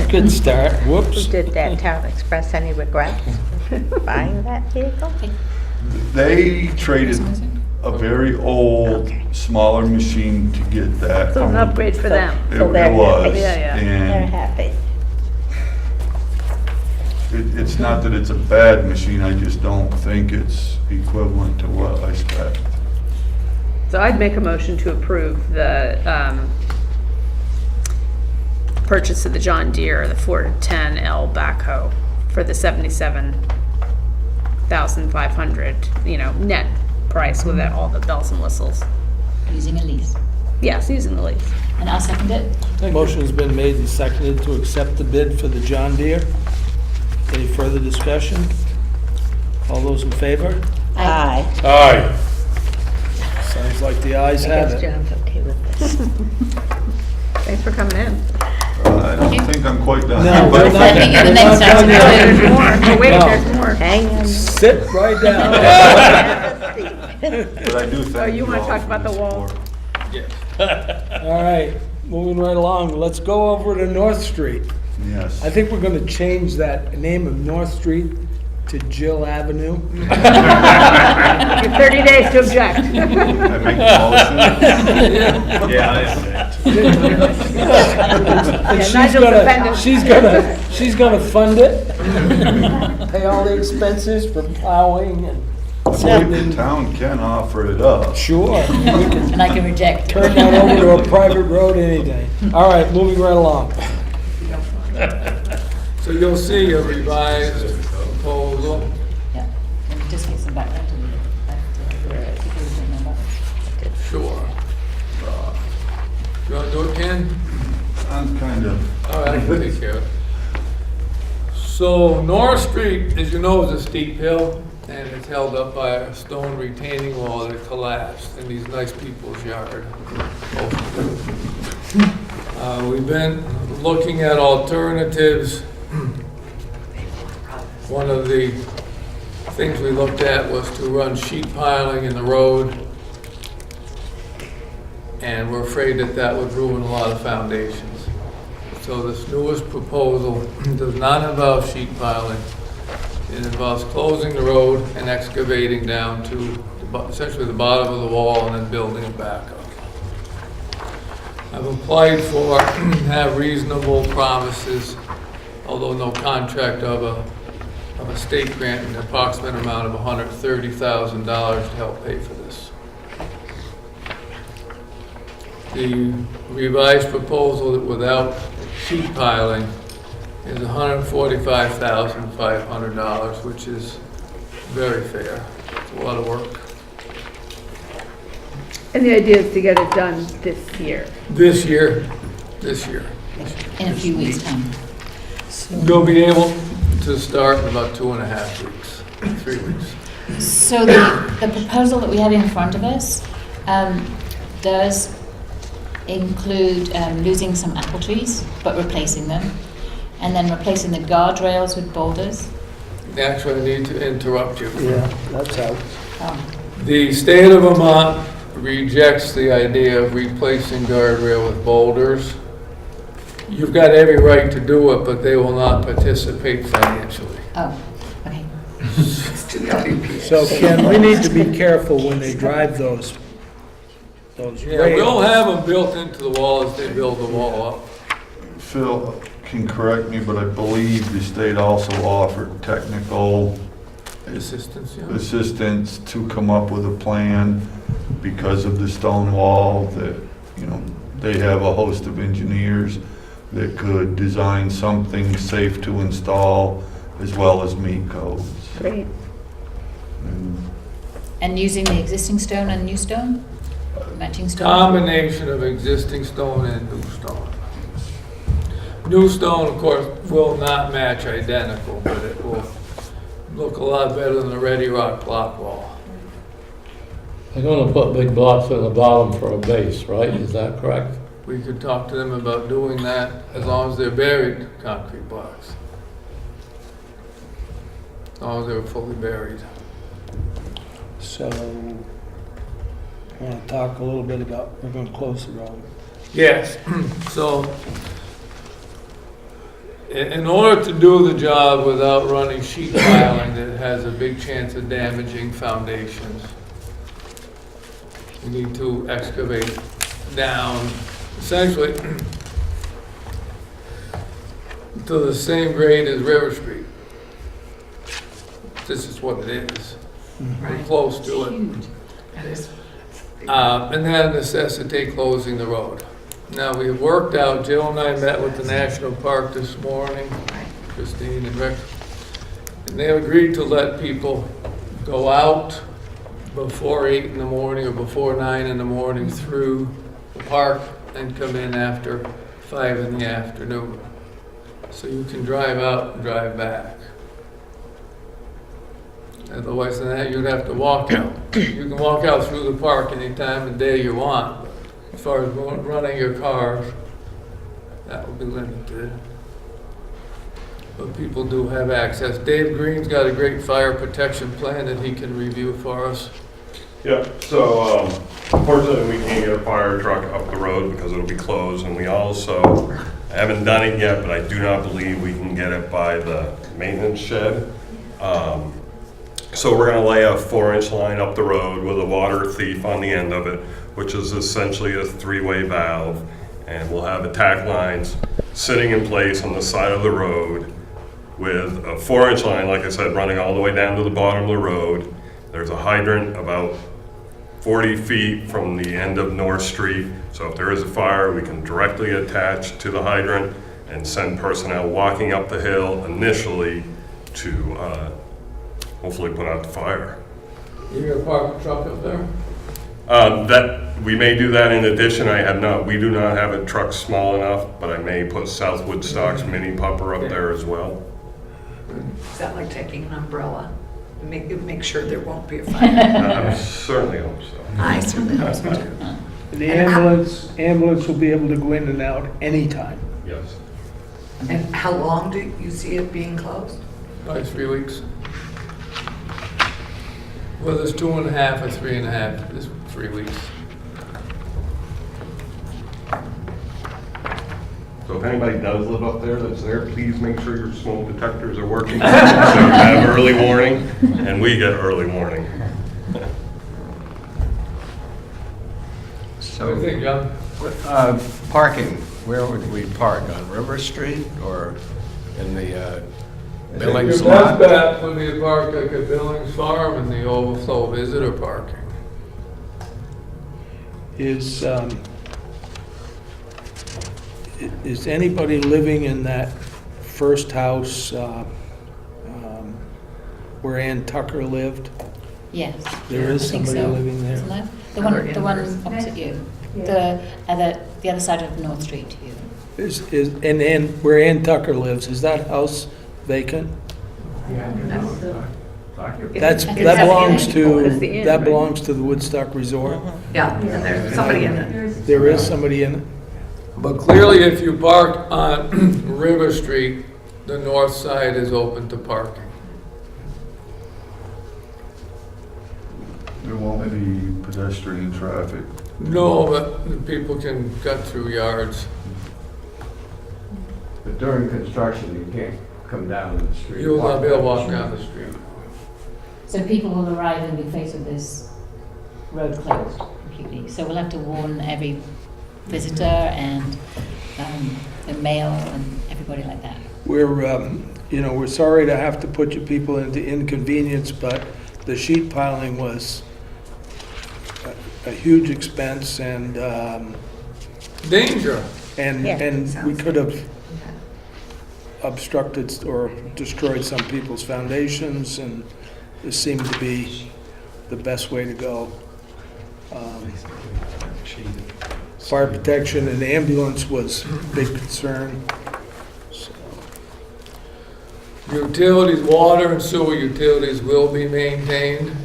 A: Good start. Whoops.
K: Did that town express any regrets buying that vehicle?
N: They traded a very old,
K: Okay.
N: smaller machine to get that.
F: So it's an upgrade for them.
N: It
K: So they're
N: it was.
K: happy.
F: Yeah, yeah.
K: They're
N: And
K: happy.
N: it's not that it's a bad machine, I just don't think it's equivalent to what I expect.
F: So I'd make a motion to approve the purchase of the John Deere, the 410L backhoe for the 77,500, net price with all the bells and whistles.
E: Using a lease.
F: Yes, using the lease.
E: And I'll second it.
A: Motion's been made and seconded to accept the bid for the John Deere. Any further discussion? All those in favor?
K: Aye.
C: Aye.
A: Sounds like the
K: I
A: ayes have
K: guess
A: it.
K: John's okay with this.
F: Thanks for coming in.
N: I don't think I'm quite done.
A: No, we're not,
E: Let me get the
A: we're
E: next
A: not done
E: one.
A: yet.
F: There's more. Oh, wait,
A: No.
F: there's more.
K: Hang on.
A: Sit right down.
N: But I do thank
F: Oh, you wanna
N: all
F: talk
N: for
F: about the
N: your
F: wall?
N: support.
A: All right, moving right along, let's go over to North Street.
N: Yes.
A: I think we're gonna change that name of North Street to Jill Avenue.
F: You have 30 days to object.
N: I make the motion.
A: And
F: Nigel's offended.
A: she's gonna fund it. Pay all the expenses for plowing and
N: I believe the town can offer it up.
A: Sure.
E: And I can reject.
A: Turn that over to a private road any day. All right, moving right along.
H: So you'll see a revised proposal.
E: Yeah, and just get some background to the
H: Sure. You want to do it, Ken?
N: I'm kind of.
H: All right, I can take care of it. So North Street, as you know, is a steep hill, and it's held up by a stone retaining wall that collapsed in these nice people's yard. We've been looking at alternatives. One of the things we looked at was to run sheet piling in the road, and we're afraid that that would ruin a lot of foundations. So this newest proposal does not involve sheet piling. It involves closing the road and excavating down to essentially the bottom of the wall and then building it back up. I've applied for have reasonable promises, although no contract of a state grant, an approximate amount of $130,000 to help pay for this. The revised proposal without sheet piling is $145,500, which is very fair. It's a lot of work.
F: And the idea is to get it done this year.
H: This year.
E: in a few weeks' time.
H: You'll be able to start in about 2.5 weeks, 3 weeks.
E: So the proposal that we have in front of us does include losing some apple trees, but replacing them, and then replacing the guardrails with boulders.
H: Actually, I need to interrupt you.
A: Yeah, that's out.
H: The state of Vermont rejects the idea of replacing guardrail with boulders. You've got every right to do it, but they will not participate financially.
E: Oh, okay.
A: So Ken, we need to be careful when they drive those
H: Yeah,
A: rails.
H: we'll have them built into the wall as they build the wall up.
N: Phil can correct me, but I believe the state also offered technical
H: Assistance, yeah.
N: assistance to come up with a plan because of the stone wall that, you know, they have a host of engineers that could design something safe to install as well as meet codes.
F: Great.
E: And using the existing stone and new stone? Matching stone?
H: Combination of existing stone and new stone. New stone, of course, will not match identical, but it will look a lot better than the Ready Rock block wall.
C: They're gonna put big blocks at the bottom for a base, right? Is that correct?
H: We could talk to them about doing that as long as they're buried concrete blocks. As long as they're fully buried.
A: So, I want to talk a little bit about, we're going to close the road.
H: Yes, so in order to do the job without running sheet piling that has a big chance of damaging foundations, we need to excavate down essentially to the same grade as River Street. This is what it is. We're close to it. And that necessitate closing the road. Now, we have worked out, Jill and I met with the National Park this morning, Christine and Rick, and they agreed to let people go out before 8 in the morning or before 9 in the morning through the park and come in after 5 in the afternoon. So you can drive out and drive back. Otherwise than that, you'd have to walk out. You can walk out through the park any time of day you want. But as far as running your cars, that will be limited. But people do have access. Dave Green's got a great fire protection plan that he can review for us.
O: Yeah, so unfortunately we can't get a fire truck up the road because it'll be closed, and we also, I haven't done it yet, but I do not believe we can get it by the maintenance shed. So we're gonna lay a 4-inch line up the road with a water thief on the end of it, which is essentially a 3-way valve. And we'll have attack lines sitting in place on the side of the road with a 4-inch line, like I said, running all the way down to the bottom of the road. There's a hydrant about 40 feet from the end of North Street. So if there is a fire, we can directly attach to the hydrant and send personnel walking up the hill initially to hopefully put out the fire.
H: You gonna park a truck up there?
O: That we may do that in addition. We do not have a truck small enough, but I may put South Woodstock's mini pupper up there as well.
B: Is that like taking an umbrella? Make sure there won't be a fire.
O: I certainly hope so.
B: I certainly hope so too.
A: The ambulance will be able to go in and out anytime.
O: Yes.
B: And how long do you see it being closed?
H: Like 3 weeks. Whether it's 2.5 or 3.5, it's 3 weeks.
O: So if anybody does live up there that's there, please make sure your smoke detectors are working. So you have early warning, and we get early warning.
H: What do you think, John?
P: Parking, where would we park, on River Street or in the Billings
H: Your
P: lot?
H: best bet would be to park like at Billings Farm and the overflow visitor parking.
A: Is anybody living in that first house where Ann Tucker lived?
E: Yes.
A: There is
E: I think
A: somebody
E: so.
A: living there?
E: Isn't there? The one opposite you. The other side of North Street to you.
A: And where Ann Tucker lives, is that house vacant? That belongs to the Woodstock Resort?
B: Yeah, and there's somebody in it.
A: There is somebody in it?
H: But clearly, if you park on River Street, the north side is open to parking.
N: There won't be pedestrian traffic.
H: No, but the people can cut through yards.
P: But during construction, you can't come down the street.
H: You'll not be able to walk down the street.
E: So people will arrive in the face of this road closed completely. So we'll have to warn every visitor and the mail and everybody like that.
A: We're sorry to have to put you people into inconvenience, but the sheet piling was a huge expense and
H: danger.
A: And we could have obstructed or destroyed some people's foundations, and this seemed to be the best way to go. Fire protection and ambulance was a big concern. So.
H: Utilities, water and sewer utilities will be maintained.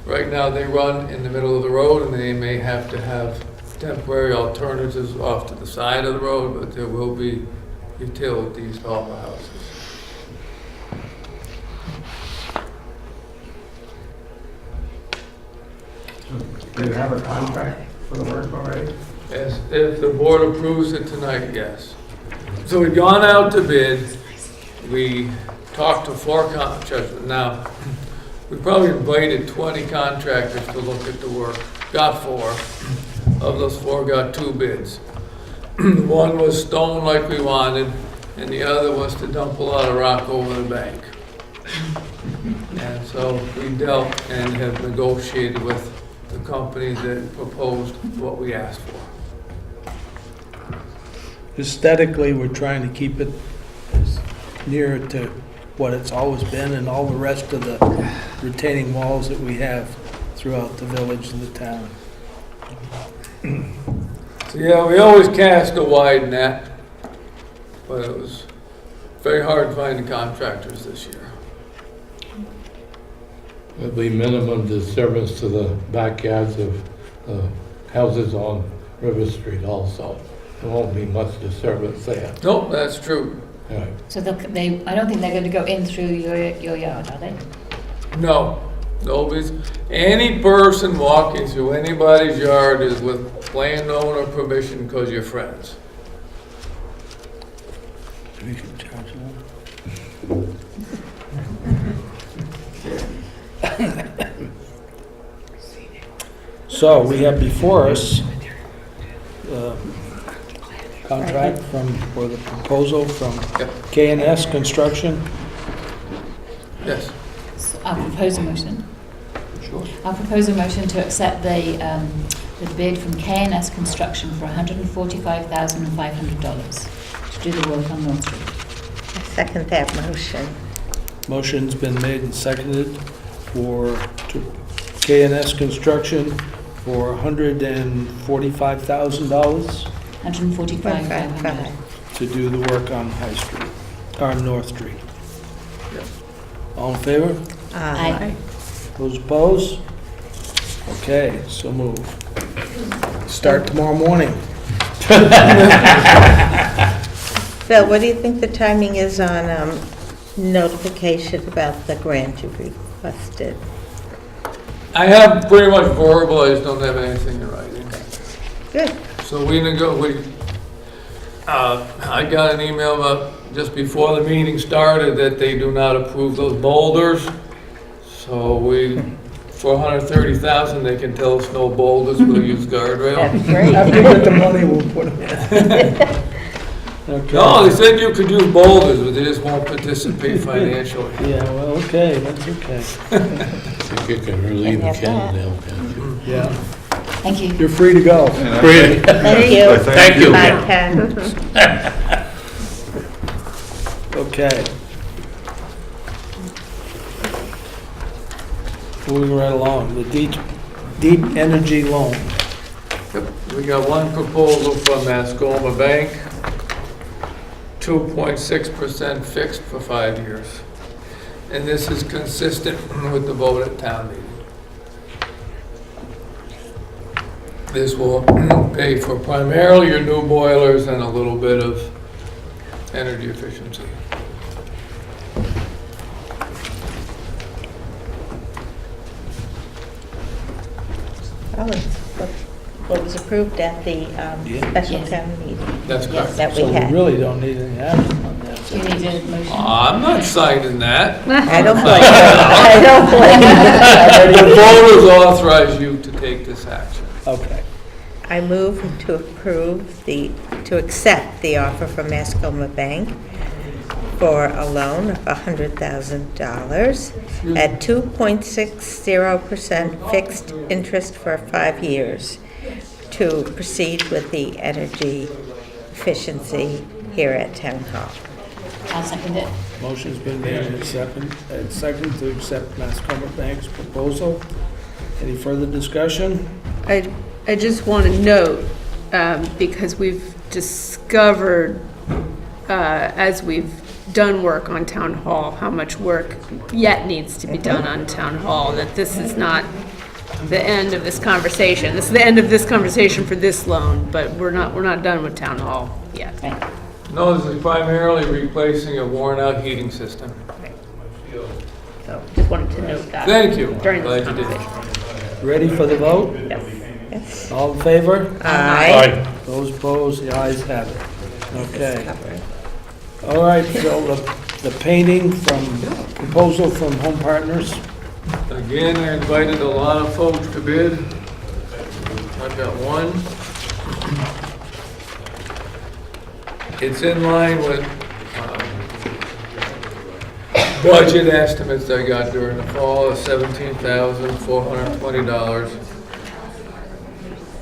H: Right now, they run in the middle of the road, and they may have to have temporary alternatives off to the side of the road, but there will be utilities for all the houses.
P: Do you have a contract for the work already?
H: Yes, if the board approves it tonight, yes. So we've gone out to bid. We talked to 4 contractors. Now, we probably invited 20 contractors to look at the work. Got 4. Of those 4, got 2 bids. One was stone like we wanted, and the other was to dump a lot of rock over the bank. And so we dealt and have negotiated with the company that proposed what we asked for.
A: Aesthetically, we're trying to keep it as near to what it's always been and all the rest of the retaining walls that we have throughout the village and the town.
H: So yeah, we always cast a wide net, but it was very hard finding contractors this year.
C: There'll be minimum disturbance to the backyards of houses on River Street also. There won't be much disturbance there.
H: Nope, that's true.
C: Right.
E: So I don't think they're going to go in through your yard, are they?
H: No, nobody's, any person walking through anybody's yard is with landowner permission because you're friends.
A: We can charge them. So we have before us contract or the proposal from K&S Construction.
H: Yes.
E: I'll propose a motion.
A: Sure.
E: I'll propose a motion to accept the bid from K&S Construction for $145,500 to do the work on North Street.
K: I second that motion.
A: Motion's been made and seconded to K&S Construction for $145,000
E: $145,500.
A: to do the work on High Street, or North Street. All in favor?
E: Aye.
A: Those opposed? Okay, so move. Start tomorrow morning.
K: Phil, what do you think the timing is on notification about the grant you requested?
H: I have pretty much verbal, I just don't have anything in writing.
K: Good.
H: So I got an email about just before the meeting started that they do not approve those boulders. So for $130,000, they can tell us no boulders, we'll use guardrail.
K: That's great.
A: After we get the money, we'll put them in. Okay.
H: No, they said you could use boulders, but they just won't participate financially.
A: Yeah, well, okay, that's okay.
C: I think you can relieve the Kennedale, can't you?
A: Yeah,
E: Thank you.
A: you're free to go.
N: And I
C: Great.
K: Thank you.
N: I thank you.
K: Bye, Ken.
A: Okay. Moving right along, the deep energy loan.
H: Yep, we got one proposal from Mascoma Bank, 2.6% fixed for 5 years. And this is consistent with the vote at town meeting. This will pay for primarily your new boilers and a little bit of energy efficiency.
K: Oh, it's what was approved at the special
E: Yes.
K: town meeting
H: That's correct.
K: that we
A: So we
K: had.
A: really don't need any action on that.
E: You need a motion.
H: I'm not signing that.
K: I don't blame you. I don't blame
H: The voters authorize you to take this action.
A: Okay.
K: you. I move to accept the offer from Mascoma Bank for a loan of $100,000 at 2.60% fixed interest for 5 years to proceed with the energy efficiency here at Town Hall.
E: I'll second it.
A: Motion's been made and second to accept Mascoma Bank's proposal. Any further discussion?
F: I just want to note, because we've discovered, as we've done work on Town Hall, how much work yet needs to be done on Town Hall, that this is not the end of this conversation. This is the end of this conversation for this loan, but we're not done with Town Hall yet.
H: No, this is primarily replacing a worn-out heating system.
F: So just wanted to note that.
H: Thank you.
F: During this
H: Glad you did.
F: conversation.
A: Ready for the vote?
F: Yes.
K: Yes.
A: All in favor?
K: Aye.
A: Those opposed, the ayes have it. Okay. All right, so the painting proposal from Home Partners.
H: Again, I invited a lot of folks to bid. I've got one. It's in line with budget estimates I got during the fall of $17,420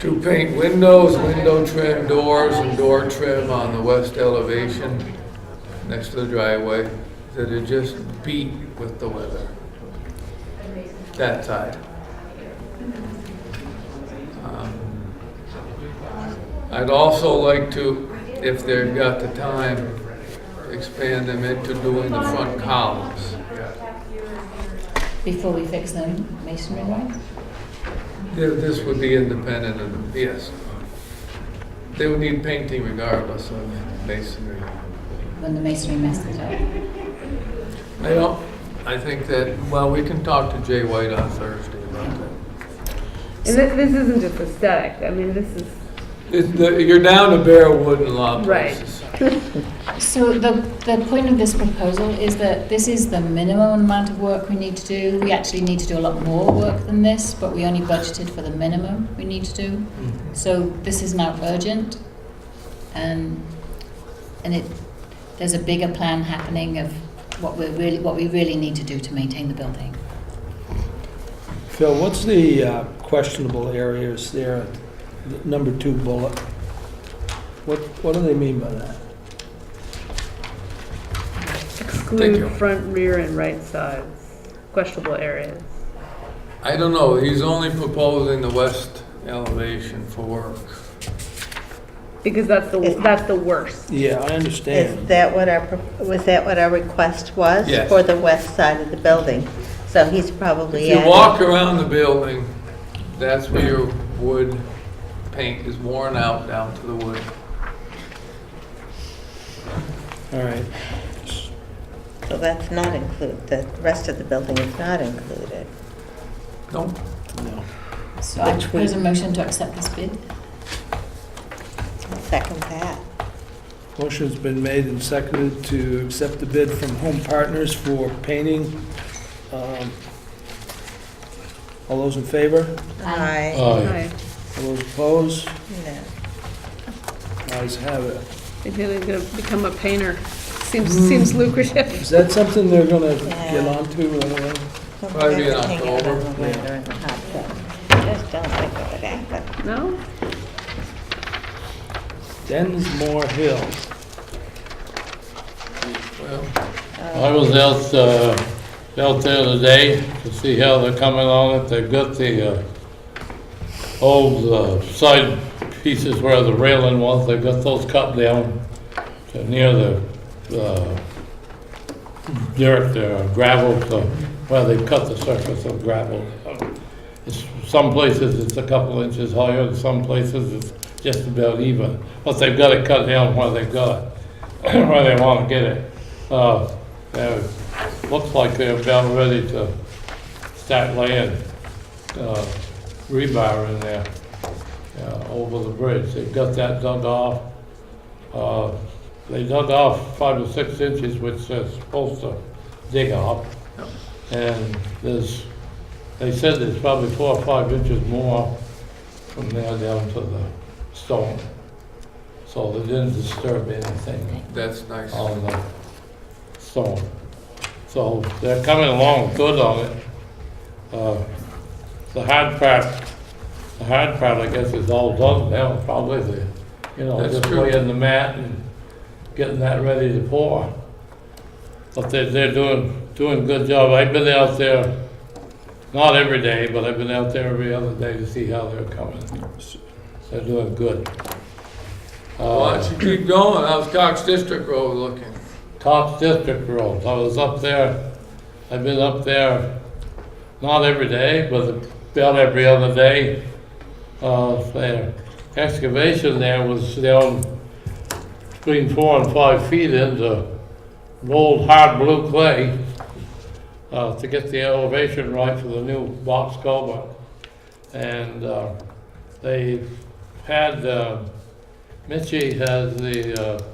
H: to paint windows, window trim, doors, and door trim on the west elevation next to the driveway that are just beat with the weather. That side. I'd also like to, if they've got the time, expand them into doing the front columns.
E: Before we fix them, masonry wise?
H: This would be independent of, yes. They would need painting regardless of masonry.
E: When the masonry messes up.
H: I think that, well, we can talk to Jay White on Thursday about that.
F: And this isn't just aesthetic. I mean, this is
H: You're down to bare wood in a lot of
F: right.
H: places.
E: So the point of this proposal is that this is the minimum amount of work we need to do. We actually need to do a lot more work than this, but we only budgeted for the minimum we need to do. So this is now urgent, and there's a bigger plan happening of what we really need to do to maintain the building.
A: Phil, what's the questionable areas there, the number 2 bullet? What do they mean by that?
F: Exclude front, rear, and right sides, questionable areas.
H: I don't know, he's only proposing the west elevation for work.
F: Because that's the worst.
A: Yeah, I understand.
K: Is that what was that what our request was?
H: Yes.
K: For the west side of the building? So he's probably
H: If you
K: adding-
H: walk around the building, that's where your wood paint is worn out down to the wood.
A: All right.
K: So that's not included, the rest of the building is not included.
H: No,
A: No.
E: So I propose a motion to accept this bid.
K: Second that.
A: Motion's been made and seconded to accept the bid from Home Partners for painting. All those in favor?
K: Aye.
F: Aye.
A: All those opposed?
K: No.
A: Ayes have it.
F: Maybe they're gonna become a painter. Seems lucrative.
A: Is that something they're gonna
K: Yeah.
A: get onto or anything?
H: Probably in
K: Hang it out
H: October.
K: in the winter in the hot sun. Just don't think it would happen.
F: No?
A: Densmore Hill.
H: well,
C: I was out there today to see how they're coming on it. They've got the old side pieces where the railing was, they've got those cut down to near the dirt there, gravel, so where they cut the surface of gravel. Some places it's a couple inches higher, and some places it's just about even. But they've got it cut down where they've got it, where they want to get it. Looks like they're about ready to start laying rebar in there over the bridge. They've got that dug off. They dug off 5 to 6 inches, which they're supposed to dig off. And they said there's probably 4 or 5 inches more from there down to the stone. So they didn't disturb anything
H: that's nice.
C: on the stone. So they're coming along good on it. The hard part, I guess, is all done now, probably
H: That's
C: just
H: true.
C: laying the mat and getting that ready to pour. But they're doing a good job. I've been out there, not every day, but I've been out there every other day to see how they're coming. They're doing good.
H: Why don't you keep going? How's Cox District Road looking?
C: Cox District Road. I was up there, I've been up there, not every day, but about every other day. Their excavation there was down between 4 and 5 feet into rolled hard blue clay to get the elevation right for the new box culvert. And they had, Mitchie has the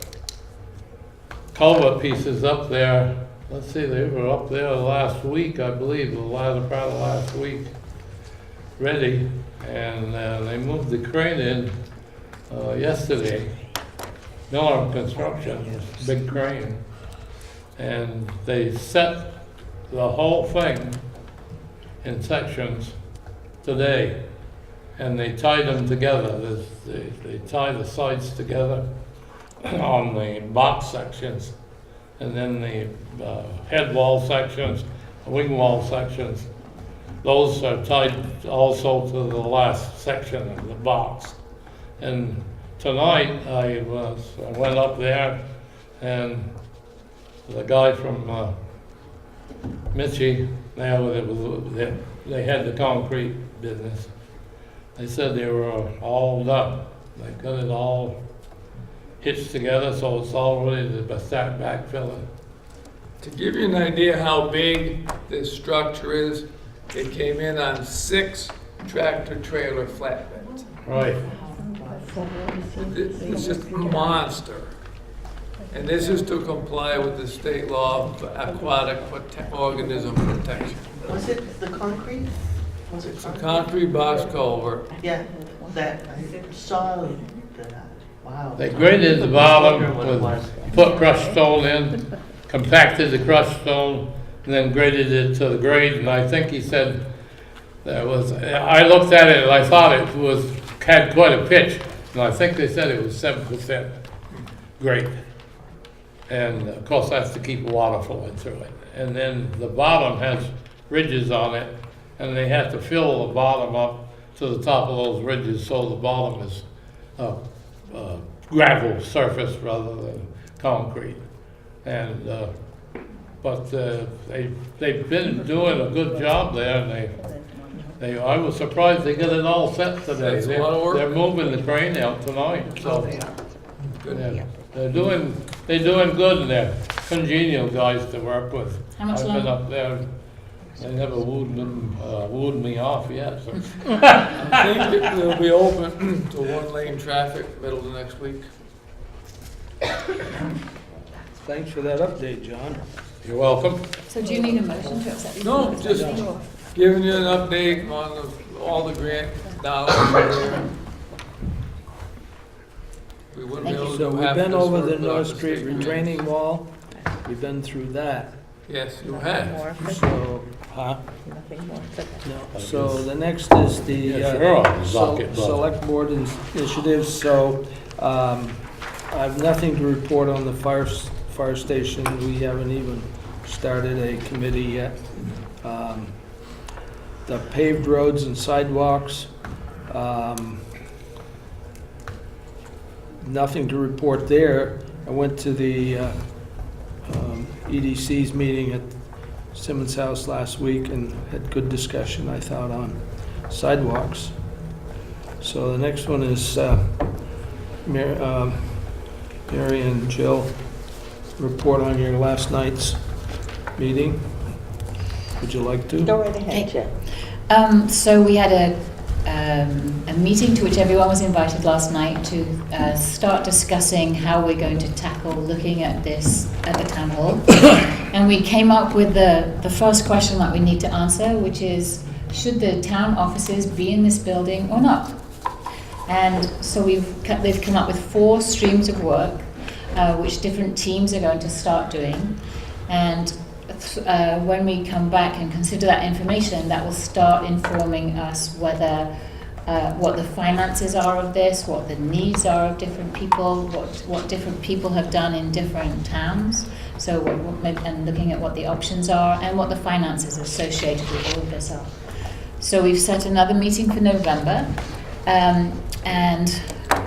C: culvert pieces up there. Let's see, they were up there last week, I believe, the latter part of last week, ready. And they moved the crane in yesterday. Miller Construction, big crane. And they set the whole thing in sections today. And they tied them together. They tie the sides together on the box sections. And then the head wall sections, wing wall sections, those are tied also to the last section of the box. And tonight I went up there, and the guy from Mitchie, they had the concrete business. They said they were all done. They got it all hitched together, so it's all ready to start backfilling.
H: To give you an idea how big this structure is, it came in on 6 tractor-trailer flatbeds.
C: Right.
H: It's just a monster. And this is to comply with the state law of aquatic organism protection.
Q: Was it the concrete? Was it
H: It's a concrete box culvert.
Q: Yeah, that, I saw that, wow.
C: They graded the bottom with, put crushed stone in, compacted the crushed stone, and then graded it to the grade, and I think he said there was, I looked at it and I thought it was, had quite a pitch, and I think they said it was 7% grade. And of course, that's to keep water flowing through it. And then the bottom has ridges on it, and they have to fill the bottom up to the top of those ridges, so the bottom is gravel surface rather than concrete. And but they've been doing a good job there, and I was surprised they got it all set today.
H: That's a lot of work.
C: They're moving the crane out tonight, so
H: Good.
C: they're doing good, and they're congenial guys to work with.
E: How much
C: I've been
E: longer?
C: up there. They never wooed me off yet. So.
H: I think they'll be open to one-lane traffic middle of next week.
A: Thanks for that update, John.
C: You're welcome.
E: So do you need a motion to accept these?
H: No, just giving you an update on all the grant dollars. We wouldn't be able to
A: So
H: do
A: we've
H: half
A: been
H: this
A: over
H: work
A: the
H: without
A: North
H: the
A: Street
H: state grant.
A: retaining wall. We've been through that.
H: Yes, you have.
A: So,
K: Nothing more.
A: No. So the next is the
C: Yeah, sure, Zocket, brother.
A: select board initiatives. So I have nothing to report on the fire station. We haven't even started a committee yet. The paved roads and sidewalks, nothing to report there. I went to the EDC's meeting at Simmons House last week and had good discussion, I thought, on sidewalks. So the next one is Mary and Jill, report on your last night's meeting. Would you like to?
K: Go right ahead, Jill.
E: So we had a meeting to which everyone was invited last night to start discussing how we're going to tackle looking at this at the town hall. And we came up with the first question that we need to answer, which is, should the town offices be in this building or not? And so they've come up with 4 streams of work, which different teams are going to start doing. And when we come back and consider that information, that will start informing us whether what the finances are of this, what the needs are of different people, what different people have done in different towns. So and looking at what the options are and what the finances associated with all of this are. So we've set another meeting for November, and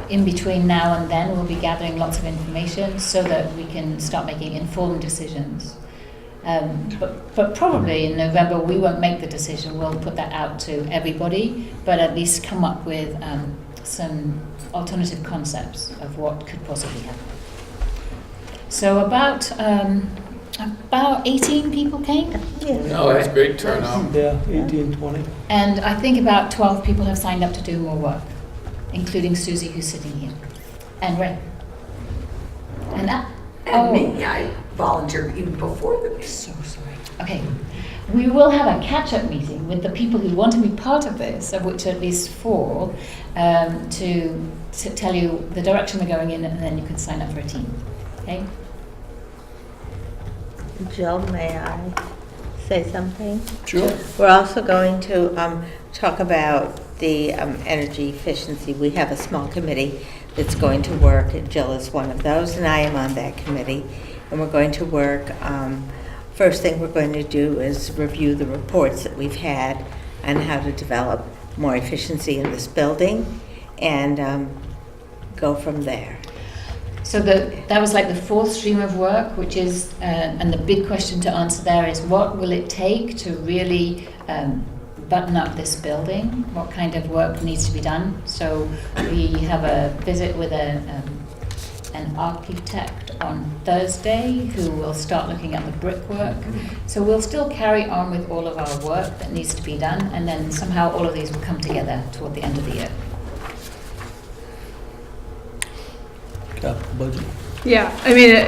E: in between now and then we'll be gathering lots of information so that we can start making informed decisions. But probably in November we won't make the decision. We'll put that out to everybody, but at least come up with some alternative concepts of what could possibly happen. So about 18 people came,
H: No, that's great turnout.
A: Yeah, 18, 20.
E: and I think about 12 people have signed up to do more work, including Susie, who's sitting here, and Ray. And
B: Me, I volunteered even before the meeting.
E: So sorry. Okay. We will have a catch-up meeting with the people who want to be part of this, of which at least 4, to tell you the direction we're going in, and then you can sign up for a team. Okay?
K: Jill, may I say something?
A: Sure.
K: We're also going to talk about the energy efficiency. We have a small committee that's going to work, and Jill is one of those, and I am on that committee. And we're going to work, first thing we're going to do is review the reports that we've had on how to develop more efficiency in this building, and go from there.
E: So that was like the 4th stream of work, which is, and the big question to answer there is, what will it take to really button up this building? What kind of work needs to be done? So we have a visit with an architect on Thursday who will start looking at the brickwork. So we'll still carry on with all of our work that needs to be done, and then somehow all of these will come together toward the end of the year.
A: Capital budget.
F: Yeah, I mean,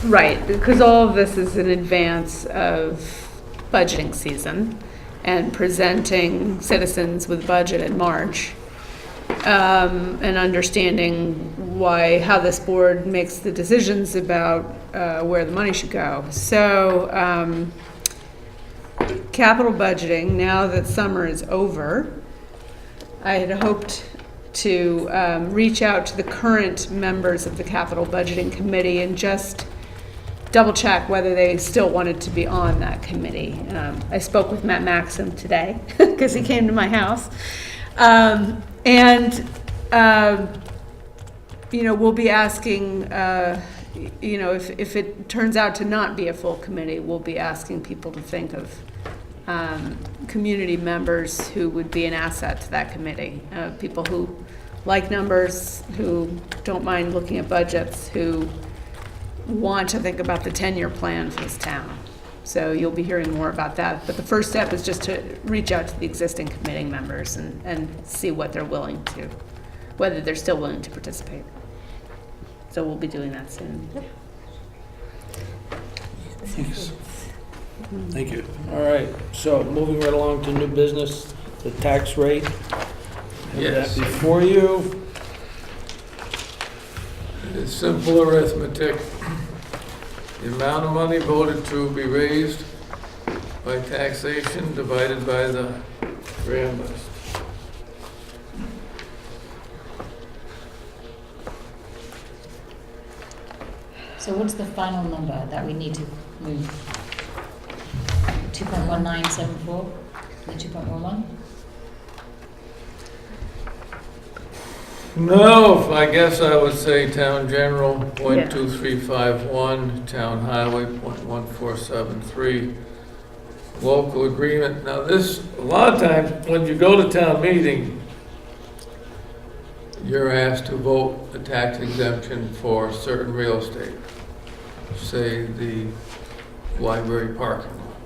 F: right, because all of this is in advance of budgeting season and presenting citizens with budget in March. And understanding how this board makes the decisions about where the money should go. So, capital budgeting, now that summer is over, I had hoped to reach out to the current members of the capital budgeting committee and just double check whether they still wanted to be on that committee. I spoke with Matt Maxim today because he came to my house. We'll be asking, if it turns out to not be a full committee, we'll be asking people to think of community members who would be an asset to that committee. People who like numbers, who don't mind looking at budgets, who want to think about the 10-year plan for this town. So you'll be hearing more about that. But the first step is just to reach out to the existing committee members and see what they're willing to, whether they're still willing to participate. So we'll be doing that soon.
A: Thanks. Thank you. All right, so moving right along to new business, the tax rate. Have
H: Yes.
A: that before you.
H: It's simple arithmetic. The amount of money voted to be raised by taxation divided by the grand list.
E: So what's the final number that we need to move? 2.1974? The 2.11?
H: No, I guess I would say town general, 0.2351, town highway, 0.1473, local agreement. Now this, a lot of times, when you go to town meeting, you're asked to vote a tax exemption for certain real estate, say the library parking lot.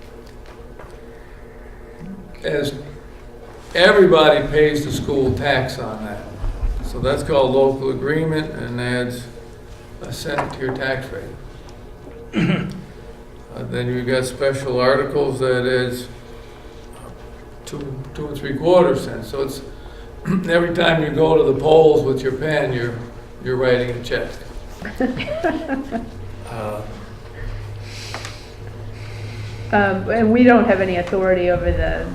H: As everybody pays the school tax on that. So that's called local agreement and adds a cent to your tax rate. Then you've got special articles that is 2 3/4 cents. So it's every time you go to the polls with your pen, you're writing a check.
F: And we don't have any authority over the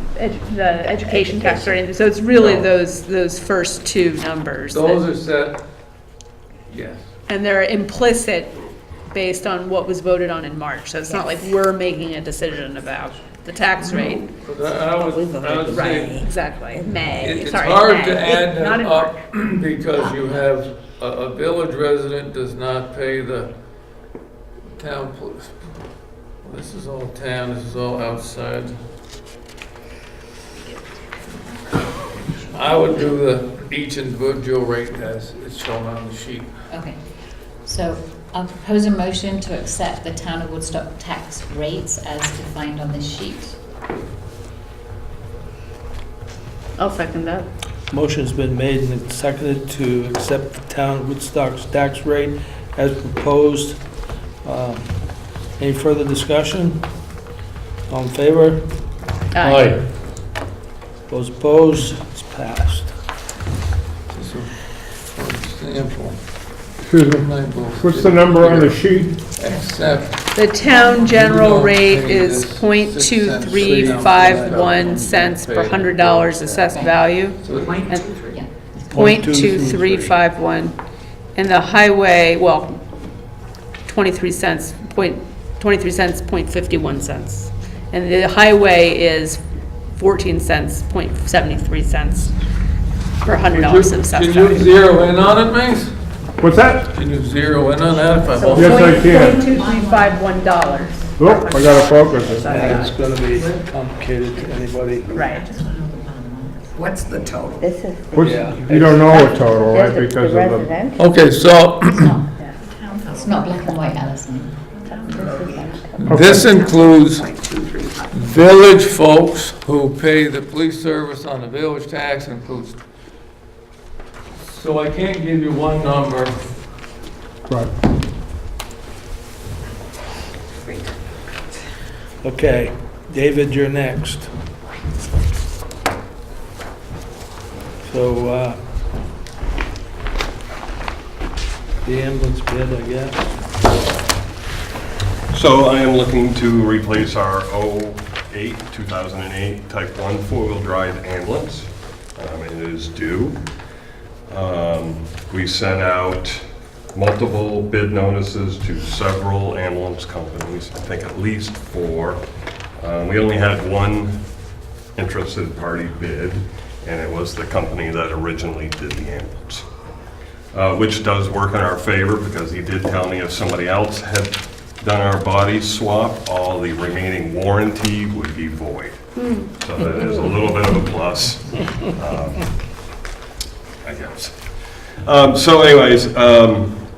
F: education tax or anything, so it's really
H: No.
F: those first two numbers.
H: Those are set, yes.
F: And they're implicit based on what was voted on in March, so it's not like we're making a decision about the tax rate.
H: But I would
F: Right,
H: say
F: exactly, May,
H: it's
F: sorry,
H: hard
F: May.
H: to add
F: Not
H: them
F: in
H: up
F: March.
H: because you have, a village resident does not pay the town police. This is all town, this is all outside. I would do each individual rate as it's shown on the sheet.
E: Okay. So I'll propose a motion to accept the town of Woodstock tax rates as defined on this sheet.
F: I'll second that.
A: Motion's been made and seconded to accept the town of Woodstock's tax rate as proposed. Any further discussion? All in favor?
F: Aye.
A: Those opposed? It's passed.
H: This is a sample.
R: Excuse me, what's the number on the sheet?
H: Except
F: The town
H: You
F: general
H: don't
F: rate
H: pay
F: is
H: this
F: 0.2351 cents per $100 assessed value. And
E: Yeah.
F: 0.2351. And the highway, 23 cents, 0.51 cents. And the highway is 14 cents, 0.73 cents per $100 of assessed
H: Can you
F: value.
H: zero in on it, Mace?
R: What's that?
H: Can you zero in on that if I hold
R: Yes,
H: it?
R: I can.
F: $0.2351.
R: Oh, I gotta focus it.
A: Yeah, it's gonna be complicated to anybody.
F: Right.
B: What's the total?
K: This is,
R: What's,
A: Yeah.
R: you don't know a total, right,
K: there's
R: because
K: the
R: of the,
K: residential.
H: Okay, so
E: It's not black and white, Alison.
H: this includes village folks who pay the police service on the village tax, includes. So I can't give you one number.
R: right.
A: Okay, David, you're next. So, the ambulance bid, I guess.
O: So I am looking to replace our 2008 Type 1 four-wheel drive ambulance. It is due. We sent out multiple bid notices to several ambulance companies, I think at least 4. We only had one interested party bid, and it was the company that originally did the ambulance. Which does work in our favor, because he did tell me if somebody else had done our body swap, all the remaining warranty would be void. So that is a little bit of a plus, I guess. So anyways,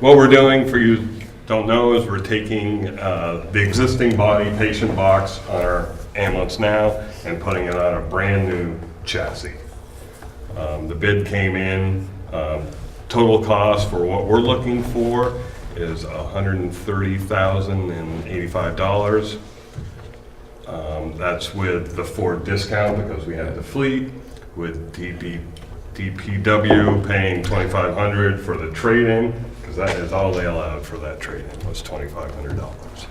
O: what we're doing, for you don't know, is we're taking the existing body patient box on our ambulance now and putting it on a brand new chassis. The bid came in, total cost for what we're looking for is $130,085. That's with the Ford discount, because we have the fleet, with DPW paying $2,500 for the trade-in, because that is all they allowed for that trade-in, was $2,500.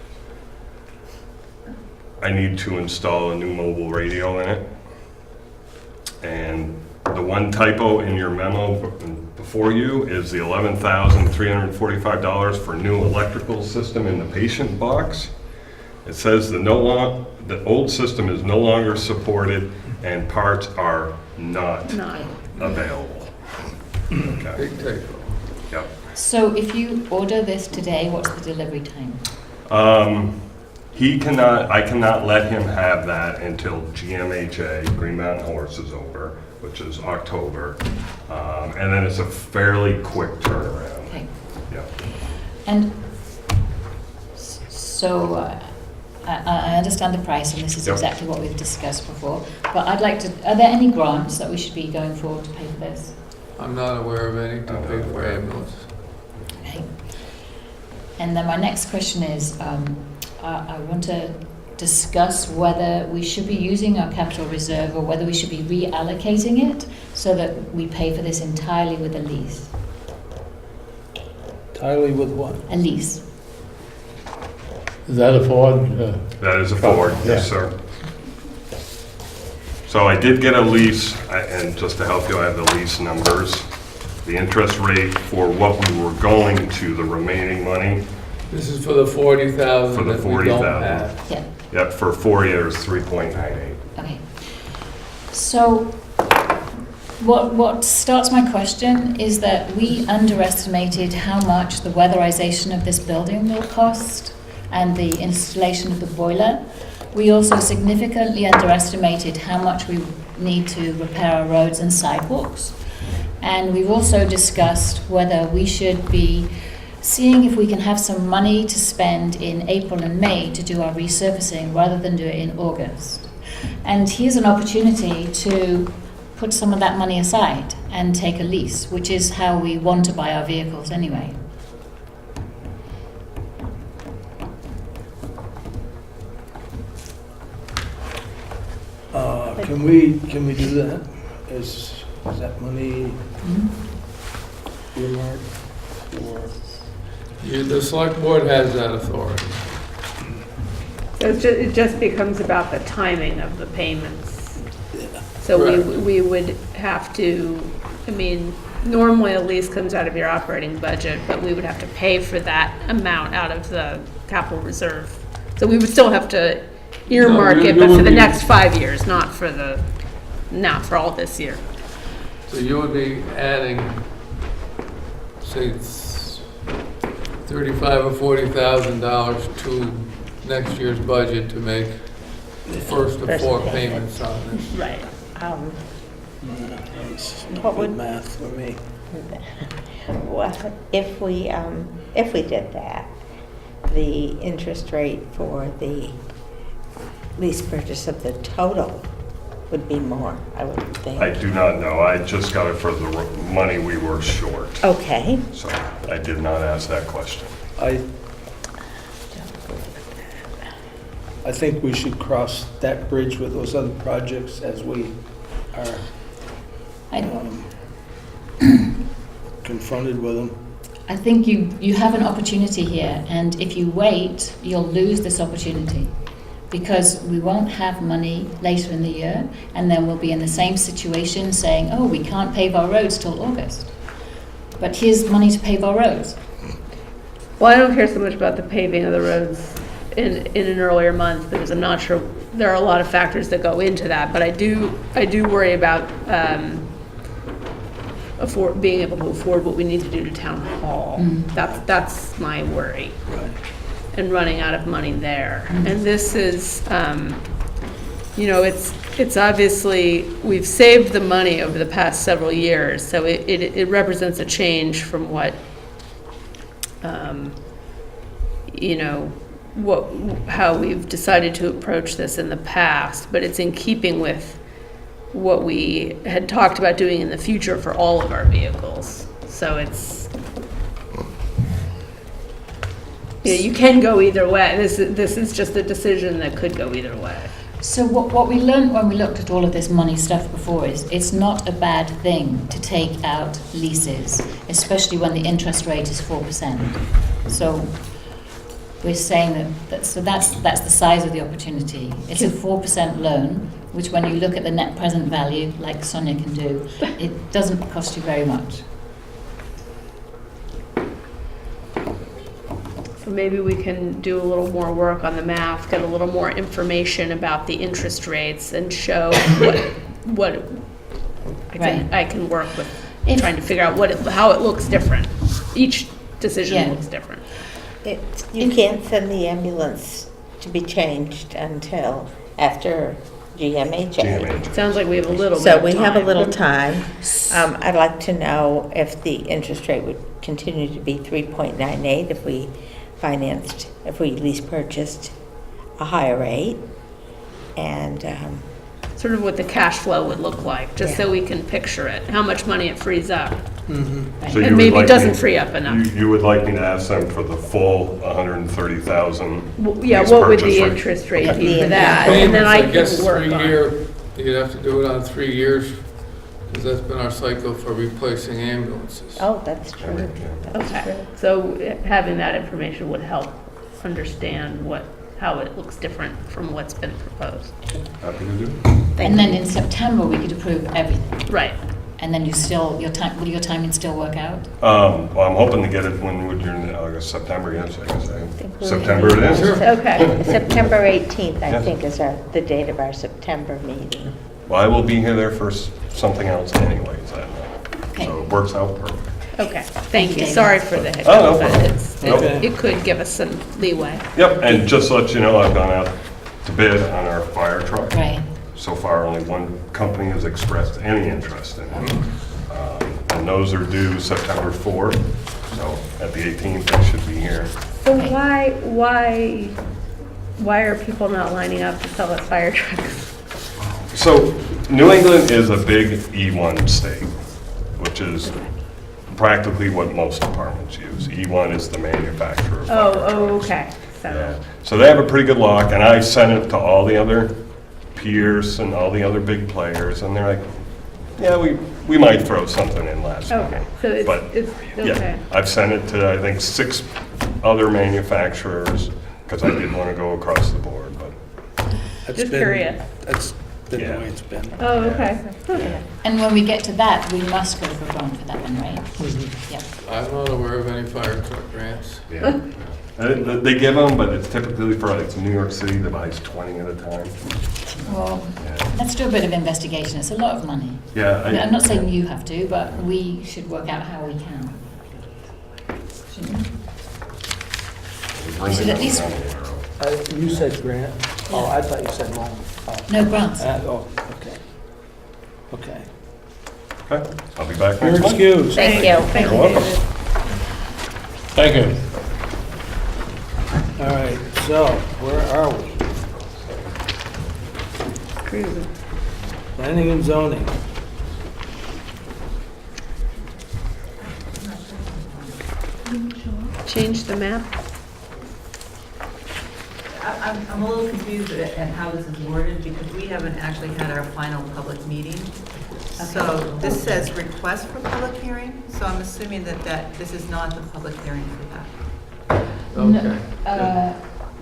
O: I need to install a new mobile radio in it. And the one typo in your memo before you is the $11,345 for new electrical system in the patient box. It says the old system is no longer supported and parts are not available. Okay.
H: Big typo.
O: Yep.
E: So if you order this today, what's the delivery time?
O: I cannot let him have that until GMHA, Green Mountain Horse, is over, which is October. And then it's a fairly quick turnaround.
E: Okay.
O: Yeah.
E: And so I understand the price, and this is
O: Yep.
E: exactly what we've discussed before. But I'd like to, are there any grants that we should be going forward to pay for this?
H: I'm not aware of any to pay for ambulance.
E: Okay. And then my next question is, I want to discuss whether we should be using our capital reserve or whether we should be reallocating it so that we pay for this entirely with a lease.
A: Entirely with what?
E: A lease.
C: Is that a Ford?
O: That is a Ford, yes, sir. So I did get a lease, and just to help you, I have the lease numbers. The interest rate for what we were going to, the remaining money.
H: This is for the 40,000
O: For the
H: that we don't
O: 40,000.
H: have.
E: Yeah.
O: Yep, for 4 years, 3.98.
E: Okay. So what starts my question is that we underestimated how much the weatherization of this building will cost and the installation of the boiler. We also significantly underestimated how much we need to repair our roads and sidewalks. And we've also discussed whether we should be seeing if we can have some money to spend in April and May to do our resurfacing rather than do it in August. And here's an opportunity to put some of that money aside and take a lease, which is how we want to buy our vehicles anyway.
A: Can we do that? Is that money earmarked for?
H: The select board has that authority.
F: So it just becomes about the timing of the payments. So
H: Right.
F: we would have to, I mean, normally a lease comes out of your operating budget, but we would have to pay for that amount out of the capital reserve. So we would still have to earmark
H: No,
F: it,
H: you
F: but for
H: would
F: the
H: be-
F: next 5 years, not for all this year.
H: So you would be adding, say, $35,000 or $40,000 to next year's budget to make the first of 4 payments on this.
F: Right.
K: What would-
A: Good math for me.
K: Well, if we did that, the interest rate for the lease purchase of the total would be more, I would think.
O: I do not know. I just got it for the money we were short.
K: Okay.
O: So I did not ask that question.
A: I think we should cross that bridge with those other projects as we are confronted with them.
E: I think you have an opportunity here, and if you wait, you'll lose this opportunity, because we won't have money later in the year, and then we'll be in the same situation saying, oh, we can't pave our roads till August. But here's money to pave our roads.
F: Well, I don't care so much about the paving of the roads in an earlier month, because I'm not sure, there are a lot of factors that go into that, but I do worry about being able to afford what we need to do to town hall. That's my worry.
A: Right.
F: And running out of money there. And this is, it's obviously, we've saved the money over the past several years, so it represents a change from what, how we've decided to approach this in the past, but it's in keeping with what we had talked about doing in the future for all of our vehicles. So it's, you can go either way. This is just a decision that could go either way.
E: So what we learned when we looked at all of this money stuff before is it's not a bad thing to take out leases, especially when the interest rate is 4%. So we're saying that's the size of the opportunity. It's a 4% loan, which when you look at the net present value, like Sonia can do, it doesn't cost you very much.
F: So maybe we can do a little more work on the math, get a little more information about the interest rates, and show what I can work with, trying to figure out how it looks different. Each decision looks different.
K: You can't send the ambulance to be changed until after GMHA.
F: Sounds like we have a little bit
K: So
F: of
K: we have a
F: time.
K: little time. I'd like to know if the interest rate would continue to be 3.98 if we lease purchased a higher rate, and
F: Sort of what the cash flow would look like, just so we can picture it, how much money it frees up.
O: So
F: And
O: you would
F: maybe
O: like
F: it doesn't
O: me-
F: free up enough.
O: You would like me to ask them for the full 130,000?
F: Yeah,
O: lease
F: what would
O: purchase
F: the
O: rate?
F: interest rate
O: Okay.
F: be for that? And then I
H: guess
F: can work on.
H: 3-year, you'd have to do it on 3 years, because that's been our cycle for replacing ambulances.
K: oh, that's true.
F: Okay, so having that information would help understand how it looks different from what's been proposed.
O: Happy to do.
E: And then in September, we could approve everything.
F: Right.
E: And then will your timing still work out?
O: Well, I'm hoping to get it when would you, August, September, yes, I guess. September it is.
F: Okay.
K: September 18th, I
O: Yes.
K: think, is the date of our September meeting.
O: Well, I will be here there for something else anyways, that night. So it works out perfect.
F: Okay, thank you. Sorry for the hiccup,
O: Oh, no
F: but
O: problem.
F: it could give us some leeway.
O: Yep, and just to let you know, I've gone out to bid on our fire truck.
E: Right.
O: So far, only one company has expressed any interest in it. And those are due September 4th, so at the 18th, they should be here.
F: So why are people not lining up to sell us fire trucks?
O: So New England is a big E1 state, which is practically what most departments use. E1 is the manufacturer of fire trucks.
F: Oh, okay.
O: Yeah. So they have a pretty good lock, and I sent it to all the other peers and all the other big players, and they're like, yeah, we might throw something in last minute.
F: Okay, so it's,
O: But,
F: it's,
O: yeah,
F: okay.
O: I've sent it to, I think, 6 other manufacturers, because I did want to go across the board, but.
F: Just curious.
A: That's been the way it's been.
F: Oh, okay.
E: And when we get to that, we must go for a grant for that one, right? Yep.
H: I'm not aware of any fire truck grants.
O: Yeah. They give them, but it's typically for, it's New York City that buys 20 at a time.
E: Well, let's do a bit of investigation. It's a lot of money.
O: Yeah.
E: I'm not saying you have to, but we should work out how we can. Shouldn't we? We should at least,
A: You said grant. Oh, I thought you said loan. Oh.
E: no grants.
A: Oh, okay. Okay.
O: Okay, I'll be back
A: You're
O: next month.
A: excused.
K: Thank you.
O: You're welcome.
C: Thank you.
A: All right, so where are we?
F: Cruising.
A: Planning and zoning.
F: Change the map?
L: I I'm a little confused at how this is worded because we haven't actually had our final public meeting. So this says request for public hearing, so I'm assuming that this is not the public hearing for that.
H: Okay.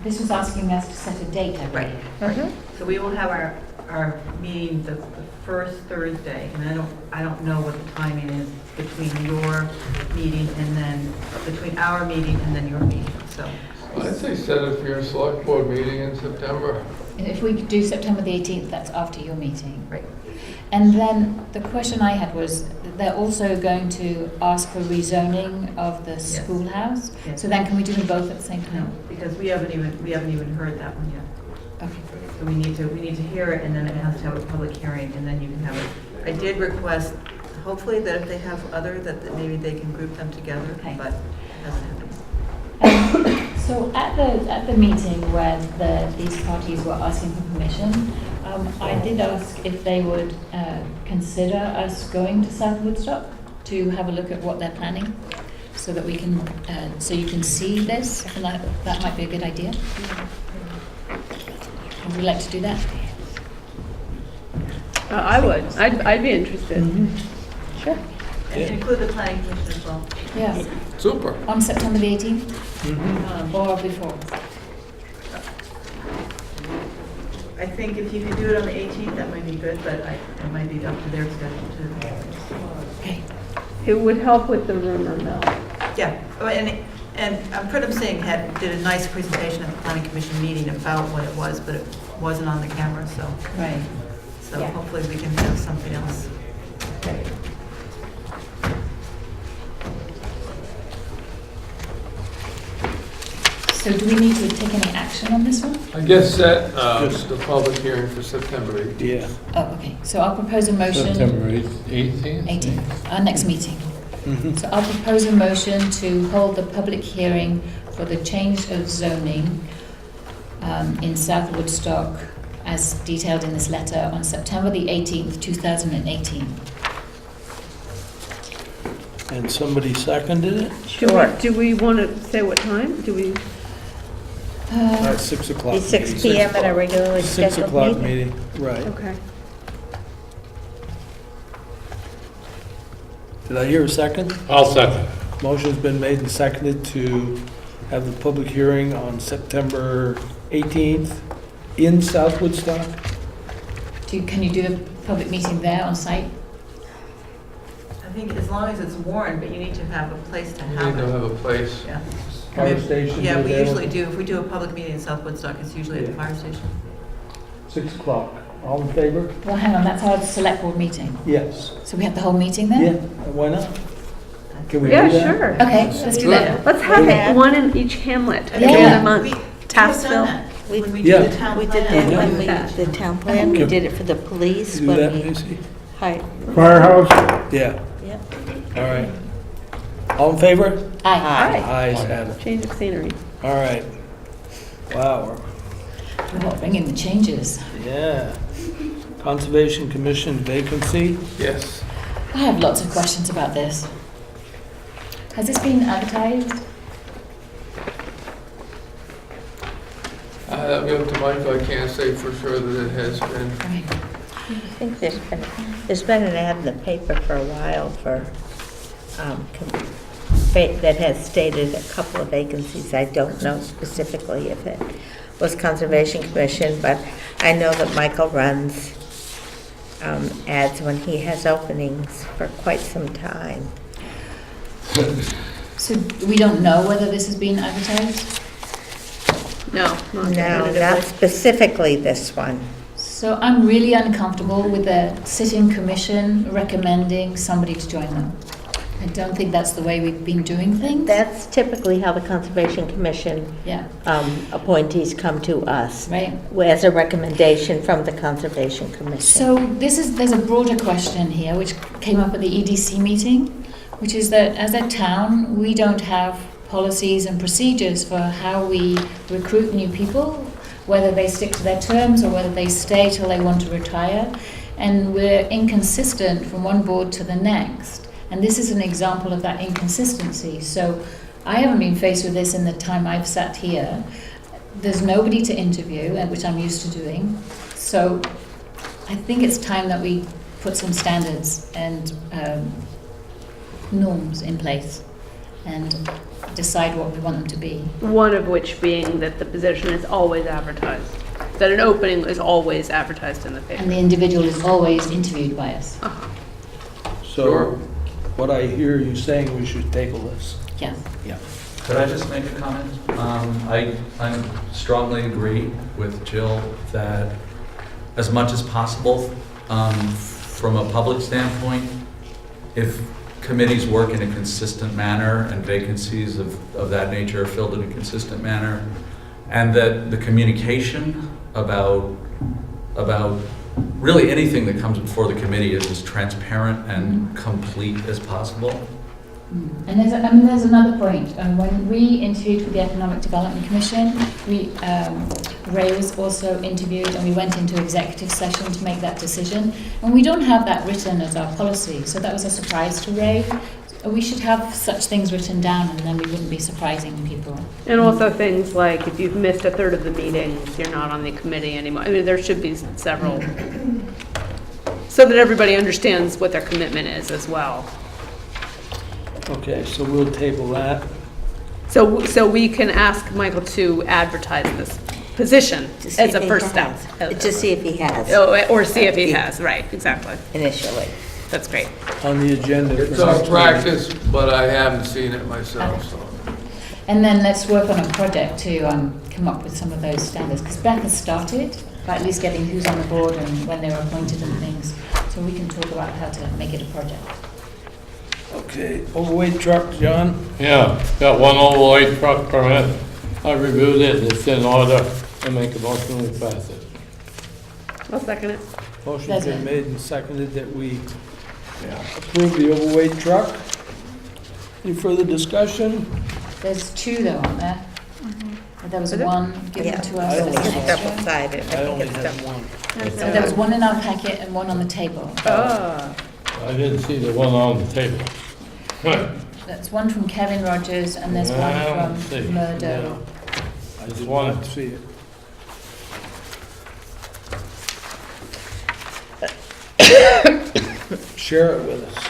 E: This was asking us to set a date, I believe.
L: Right. So we will have our meeting the first Thursday, and I don't know what the timing is between your meeting and then, between our meeting and then your meeting, so.
H: I'd say set it for your select board meeting in September.
E: And if we could do September the 18th, that's after your meeting.
L: Right.
E: And then the question I had was, they're also going to ask for rezoning of the schoolhouse.
L: Yes.
E: So then can we do them both at the same
L: No,
E: time?
L: because we haven't even heard that one yet.
E: Okay.
L: So we need to hear it, and then it has to have a public hearing, and then you can have it. I did request, hopefully, that if they have other, that maybe they can group them together,
E: Okay.
L: but it hasn't happened.
E: So at the meeting where these parties were asking for permission, I did ask if they would consider us going to South Woodstock to have a look at what they're planning, so that we can, so you can see this, and that might be a good idea. Would you like to do that?
F: I would. I'd be interested.
E: Sure.
L: And include the planning commission as well.
E: Yeah.
H: Super.
E: On September the 18th? Or before?
L: I think if you could do it on the 18th, that might be good, but it might be up to their schedule too.
E: Okay.
F: It would help with the rumor mill.
L: Yeah, oh, and Pridham Singh did a nice presentation at the planning commission meeting about what it was, but it wasn't on the camera, so.
E: Right.
L: So
E: Yeah.
L: hopefully we can have something else.
E: So do we need to take any action on this one?
H: I guess set the public hearing for September 18th.
A: Yeah.
E: Oh, okay. So I'll propose a motion.
C: September 18th?
E: 18th, our next meeting. So I'll propose a motion to hold the public hearing for the change of zoning in South Woodstock as detailed in this letter on September the 18th, 2018.
A: And somebody seconded it?
F: Do we want to say what time? Do we?
A: At 6 o'clock.
K: It's 6 PM at a regularly
A: 6
K: scheduled
A: o'clock
K: meeting.
A: meeting, right.
F: Okay.
A: Did I hear a second?
C: I'll second.
A: Motion's been made and seconded to have the public hearing on September 18th in South Woodstock.
E: Can you do the public meeting there on site?
L: I think as long as it's warned, but you need to have a place to
H: You
L: have
H: need to
L: it.
H: have a place.
L: Yeah.
A: Fire station
L: Yeah, we
A: available.
L: usually do. If we do a public meeting in South Woodstock, it's usually at the fire station.
A: 6 o'clock. All in favor?
E: Well, hang on, that's our select board meeting.
A: Yes.
E: So we have the whole meeting there?
A: Yeah, why not? Can we do
F: Yeah,
A: that?
F: sure.
E: Okay, let's do that.
F: Let's have it one in each hamlet every
E: Yeah.
F: other month.
L: We've done
F: Taftsville.
L: that. When we
A: Yeah.
L: did the town
K: We did
L: plan.
K: that when we,
F: Yeah.
K: the town plan, we did it for the police
A: Do
K: when
A: that,
K: we
A: Macy?
K: hired.
R: Firehouse?
A: Yeah,
K: Yep.
A: all right. All in favor?
E: Aye.
A: Ayes have it.
F: Change of scenery.
A: All right. Wow,
E: We're not bringing the changes.
A: yeah. Conservation Commission vacancy.
H: Yes.
E: I have lots of questions about this. Has this been advertised?
H: That'll be up to Michael. I can't say for sure that it has been.
E: Right.
K: I think there's been an ad in the paper for a while for, that has stated a couple of vacancies. I don't know specifically if it was Conservation Commission, but I know that Michael runs ads when he has openings for quite some time.
E: So we don't know whether this has been advertised?
F: No, not
K: No,
F: definitively.
K: not specifically this one.
E: So I'm really uncomfortable with the sitting commission recommending somebody to join them. I don't think that's the way we've been doing things.
K: That's typically how the Conservation Commission
E: Yeah,
K: appointees come to us,
E: right.
K: as a recommendation from the Conservation Commission.
E: So there's a broader question here which came up at the EDC meeting, which is that as a town, we don't have policies and procedures for how we recruit new people, whether they stick to their terms or whether they stay till they want to retire. And we're inconsistent from one board to the next. And this is an example of that inconsistency. So I haven't been faced with this in the time I've sat here. there's nobody to interview, which I'm used to doing. So I think it's time that we put some standards and norms in place and decide what we want them to be.
F: One of which being that the position is always advertised, that an opening is always advertised in the paper.
E: And the individual is always interviewed by us.
A: So what I hear you saying, we should table this.
E: Yeah.
A: Yeah.
M: Could I just make a comment? I strongly agree with Jill that as much as possible, from a public standpoint, if committees work in a consistent manner and vacancies of that nature are filled in a consistent manner, and that the communication about really anything that comes before the committee is as transparent and complete as possible.
E: And there's another point. When we interviewed for the Economic Development Commission, Ray was also interviewed, and we went into executive session to make that decision. And we don't have that written as our policy, so that was a surprise to Ray. We should have such things written down, and then we wouldn't be surprising people.
F: And also things like if you've missed a third of the meetings, you're not on the committee anymore. I mean, there should be several, so that everybody understands what their commitment is as well.
A: Okay, so we'll table that.
F: So we can ask Michael to advertise this position as a first step.
K: To see if he has.
F: Or see if he has, right, exactly.
K: Initially.
F: That's great.
A: On the agenda. for
H: It's our
A: next meeting.
H: practice, but I haven't seen it myself, so.
E: And then let's work on a project to come up with some of those standards, because Beth has started by at least getting who's on the board and when they were appointed and things. So we can talk about how to make it a project.
A: Okay, overweight truck, John?
C: Yeah, got one overweight truck permit. I reviewed it, it's in order. I make a motion to pass it.
F: I'll second it.
A: Motion's been made and seconded that we approve the overweight truck. Any further discussion?
E: There's two though, aren't there? There was
F: Is it?
E: one given
K: Yeah.
E: to
A: I
E: us.
A: only
E: as an
A: have
E: extra.
K: Double-sided.
A: I only
K: think
A: have
K: it's
A: one.
E: So there was one in our packet and one on the table.
F: Oh.
C: I didn't see the one on the table.
E: That's one from Kevin Rogers and there's
C: I
E: one
C: don't see.
E: from Murdo.
A: I
C: Just
A: did
C: one.
A: not see it. Share it with us.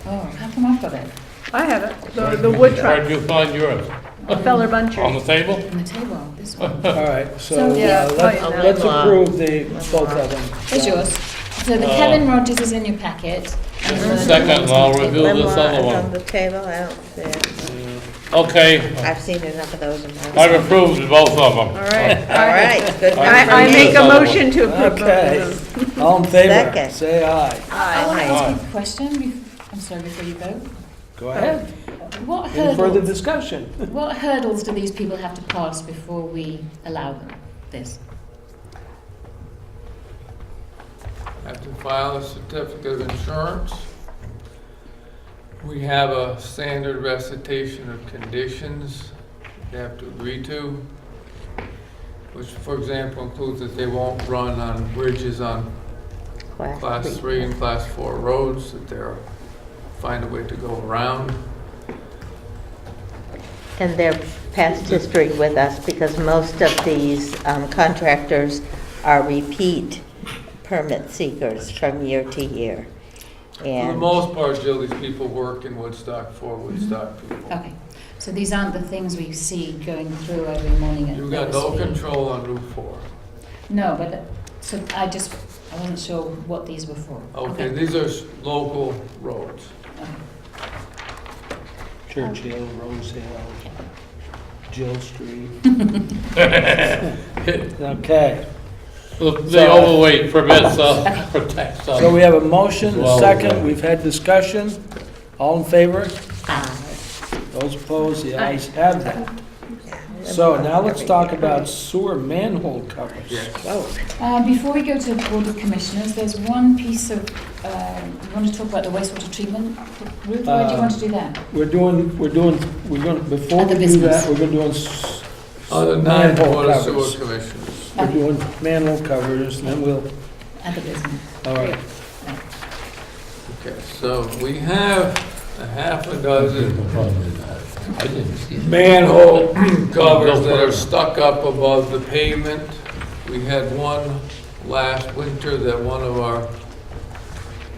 E: Oh, how come I've got it?
F: I have it, the wood truck,
C: Where'd you find yours?
F: Feller Buncher.
C: On the table?
E: On the table, this one.
A: All right, so
E: So, yeah,
A: let's approve both of them.
E: There's yours. So the Kevin Rogers is in your packet. And
C: Just a
E: Murdo
C: second,
E: was
C: and
E: on
C: I'll
E: the table.
C: review this
K: Limelight
C: other
K: is
C: one.
K: on the table, I don't see it.
C: Okay,
K: I've seen enough of those in my
C: I've approved both of them.
F: All right.
K: All right, good.
F: I make a motion to approve both
A: Okay,
F: of them.
A: all in favor,
K: Second.
A: say aye.
E: I want to
K: Aye.
E: ask you a question. I'm sorry, before you go.
A: Go ahead.
E: What
A: Any further
E: hurdles,
A: discussion?
E: what hurdles do these people have to pass before we allow them this?
H: Have to file a certificate of insurance. We have a standard recitation of conditions they have to agree to, which, for example, includes that they won't run on bridges on Class 3 and Class 4 roads, that they'll find a way to go around.
K: And their past history with us, because most of these contractors are repeat permit seekers from year to year.
H: For the
K: And
H: most part, Jill, these people work in Woodstock for Woodstock people.
E: Okay, so these aren't the things we see going through every morning at
H: You've got no
E: Lower Speed.
H: control on Route 4.
E: No, but, so I wasn't sure what these were for.
H: Okay, these are local roads.
A: Churchill, Rose Hill, Jill Street. Okay,
C: The overweight permits protects them.
A: so we have a motion, a
C: Well,
A: second, we've had discussion. All in favor? Those opposed, the ayes have that. So now let's talk about sewer manhole covers.
E: Before we go to the Board of Commissioners, there's one piece of, you want to talk about the wastewater treatment route? Where do you want to do that?
A: We're going, before
E: Other
A: we do
E: business.
A: that, we're going to do
H: Other
A: manhole
H: non-water sewer
A: covers.
H: commissioners.
A: We're doing manhole covers, and then we'll,
E: Other business.
A: all right.
H: Okay, so we have a half a dozen
C: I didn't see it.
H: manhole covers that are stuck up above the pavement. We had one last winter that one of our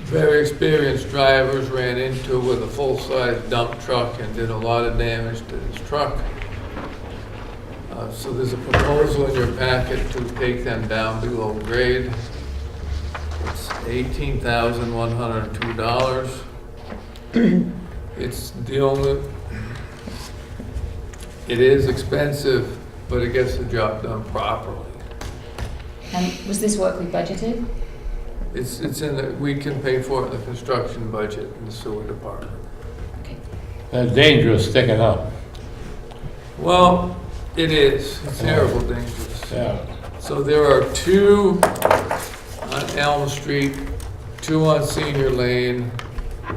H: very experienced drivers ran into with a full-size dump truck and did a lot of damage to his truck. So there's a proposal in your packet to take them down below grade. It's $18,102. It's the only, it is expensive, but it gets the job done properly.
E: And was this work we budgeted?
H: It's in the, we can pay for it in the construction budget in the sewer department.
C: That's dangerous sticking up.
H: Well, it is. It's terrible dangerous.
C: Yeah.
H: So there are 2 on Elm Street, 2 on Senior Lane,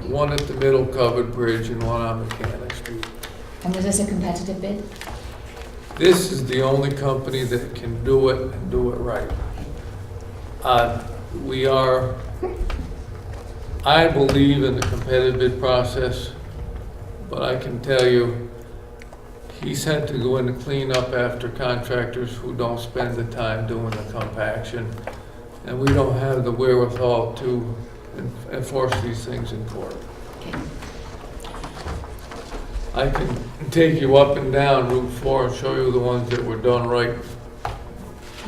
H: 1 at the middle covered bridge, and 1 on Mechanic Street.
E: And was this a competitive bid?
H: This is the only company that can do it and do it right. I believe in the competitive bid process, but I can tell you, he's had to go in and clean up after contractors who don't spend the time doing the compaction, and we don't have the wherewithal to enforce these things in court. I can take you up and down Route 4 and show you the ones that were done right.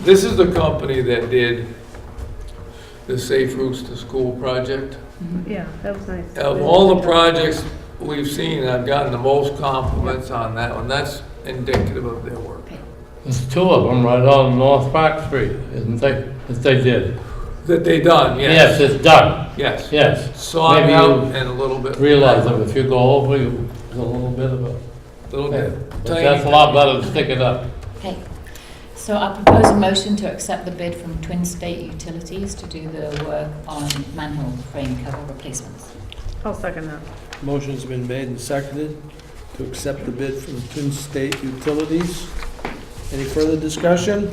H: This is the company that did the Safe Routes to School project.
F: Yeah, that was nice.
H: Of all the projects we've seen, I've gotten the most compliments on that one. That's indicative of their work.
C: There's 2 of them right on North Park Street, isn't they? That they did.
H: That they done, yes.
C: Yes, it's done.
H: Yes.
C: Yes.
H: Sawed
C: Maybe
H: out
C: you
H: and a little bit.
C: realize that if you go over, there's a little bit of a,
H: Little bit.
C: but that's a lot better than sticking up.
E: Okay. So I propose a motion to accept the bid from Twin State Utilities to do the work on manhole frame cover replacements.
F: I'll second that.
A: Motion's been made and seconded to accept the bid from Twin State Utilities. Any further discussion?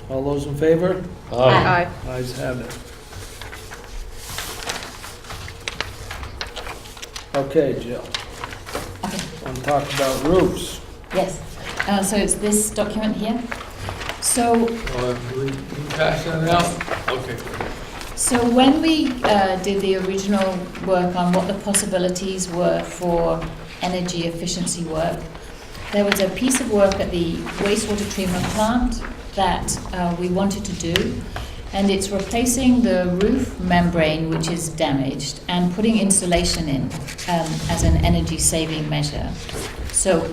A: All those in favor?
F: Aye.
A: Ayes have it. Okay, Jill.
E: Okay.
A: Want to talk about roofs?
E: Yes. So it's this document here. So
H: We pass that out? Okay.
E: So when we did the original work on what the possibilities were for energy efficiency work, there was a piece of work at the wastewater treatment plant that we wanted to do, and it's replacing the roof membrane, which is damaged, and putting insulation in as an energy saving measure. So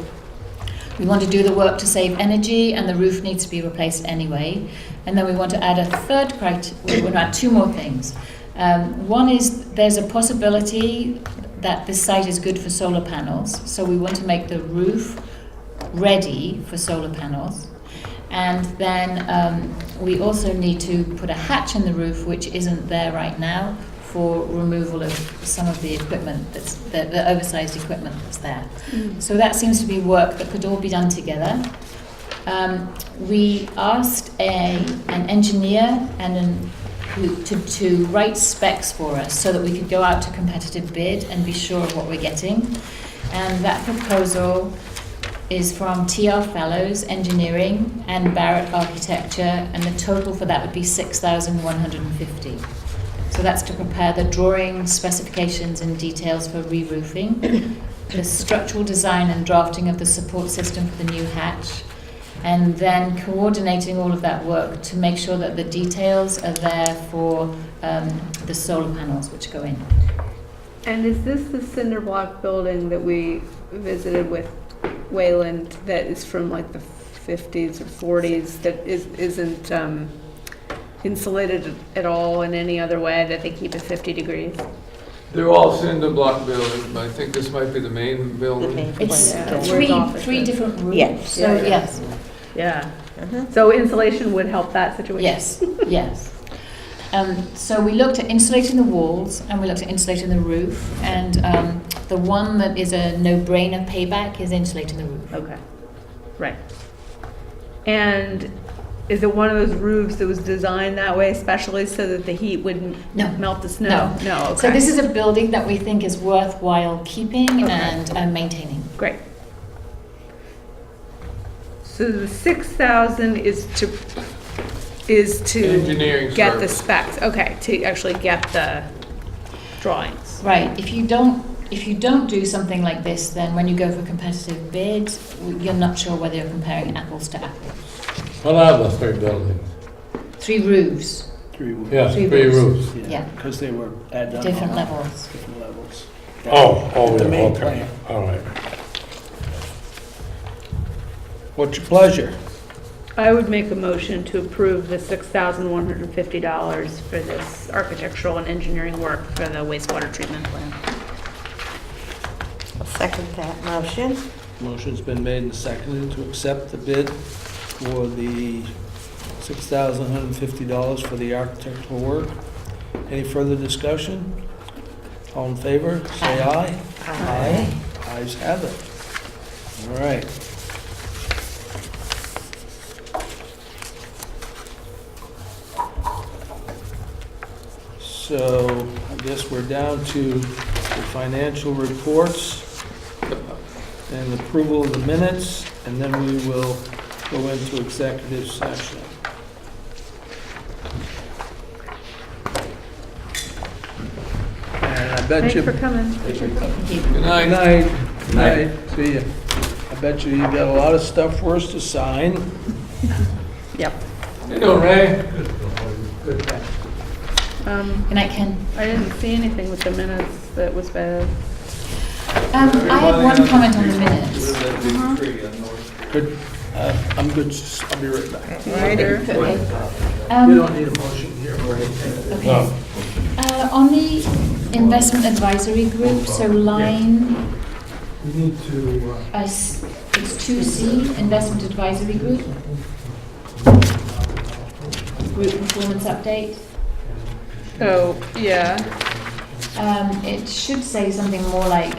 E: we want to do the work to save energy, and the roof needs to be replaced anyway. And then we want to add a third criteria. We want to add 2 more things. One is there's a possibility that this site is good for solar panels, so we want to make the roof ready for solar panels. And then we also need to put a hatch in the roof, which isn't there right now, for removal of some of the equipment that's the oversized equipment that's there. So that seems to be work that could all be done together. We asked an engineer and to write specs for us so that we could go out to competitive bid and be sure of what we're getting. And that proposal is from TR Fellows Engineering and Barrett Architecture, and the total for that would be $6,150. So that's to prepare the drawings, specifications and details for re-roofing, the structural design and drafting of the support system for the new hatch, and then coordinating all of that work to make sure that the details are there for the solar panels which go in.
F: And is this the cinder block building that we visited with Wayland that is from like the 50s or 40s that isn't insulated at all in any other way, that they keep at 50 degrees?
H: They're all cinder block buildings, but I think this might be the main building.
E: It's
F: Yeah.
E: three different rooms.
K: Yes.
E: So
F: Yeah.
E: yes.
F: Yeah. So insulation would help that situation?
E: Yes, yes. So we looked at insulating the walls and we looked at insulating the roof, and the one that is a no-brainer payback is insulating the roof.
F: Okay, right. And is it one of those roofs that was designed that way especially so that the heat wouldn't melt the snow?
E: No.
F: No, okay.
E: So this is a building that we think is worthwhile keeping and maintaining.
F: Great, So the 6,000 is to
H: Engineering
F: get the
H: service.
F: specs, okay, to actually get the drawings.
E: Right, if you don't do something like this, then when you go for competitive bids, you're not sure whether you're comparing apples to apples.
C: What are the three buildings?
E: 3 roofs,
A: Three roofs.
C: Yeah,
E: Three
C: three
E: roofs.
C: roofs.
E: Yeah.
A: Because they were done
E: different
A: on
E: levels.
A: different levels.
C: Oh,
A: The
C: yeah,
A: main
C: okay,
A: plan.
C: all right.
A: What's your pleasure?
F: I would make a motion to approve the $6,150 for this architectural and engineering work for the wastewater treatment plant.
K: I'll second that motion.
A: Motion's been made and seconded to accept the bid for the $6,150 for the architectural work. Any further discussion? All in favor, say aye. Aye. Ayes have it. All right. So I guess we're down to the financial reports and approval of the minutes, and then we will go into executive session. And I bet
F: Thanks
A: you...
F: for coming.
H: Good
A: Good
H: night.
A: night. Good night. See ya. I bet you got a lot of stuff for us to sign.
F: Yep.
H: How you doing, Ray?
E: Good night, Ken.
F: I didn't see anything with the minutes that was bad.
E: I have one comment on the minutes.
A: Good. I'm good. I'll be right back.
E: Okay.
A: You don't need a motion here or anything.
E: Okay. On the investment advisory group, so line,
A: We need to...
E: it's 2C, investment advisory group. Group performance update.
F: Oh, yeah.
E: It should say something more like,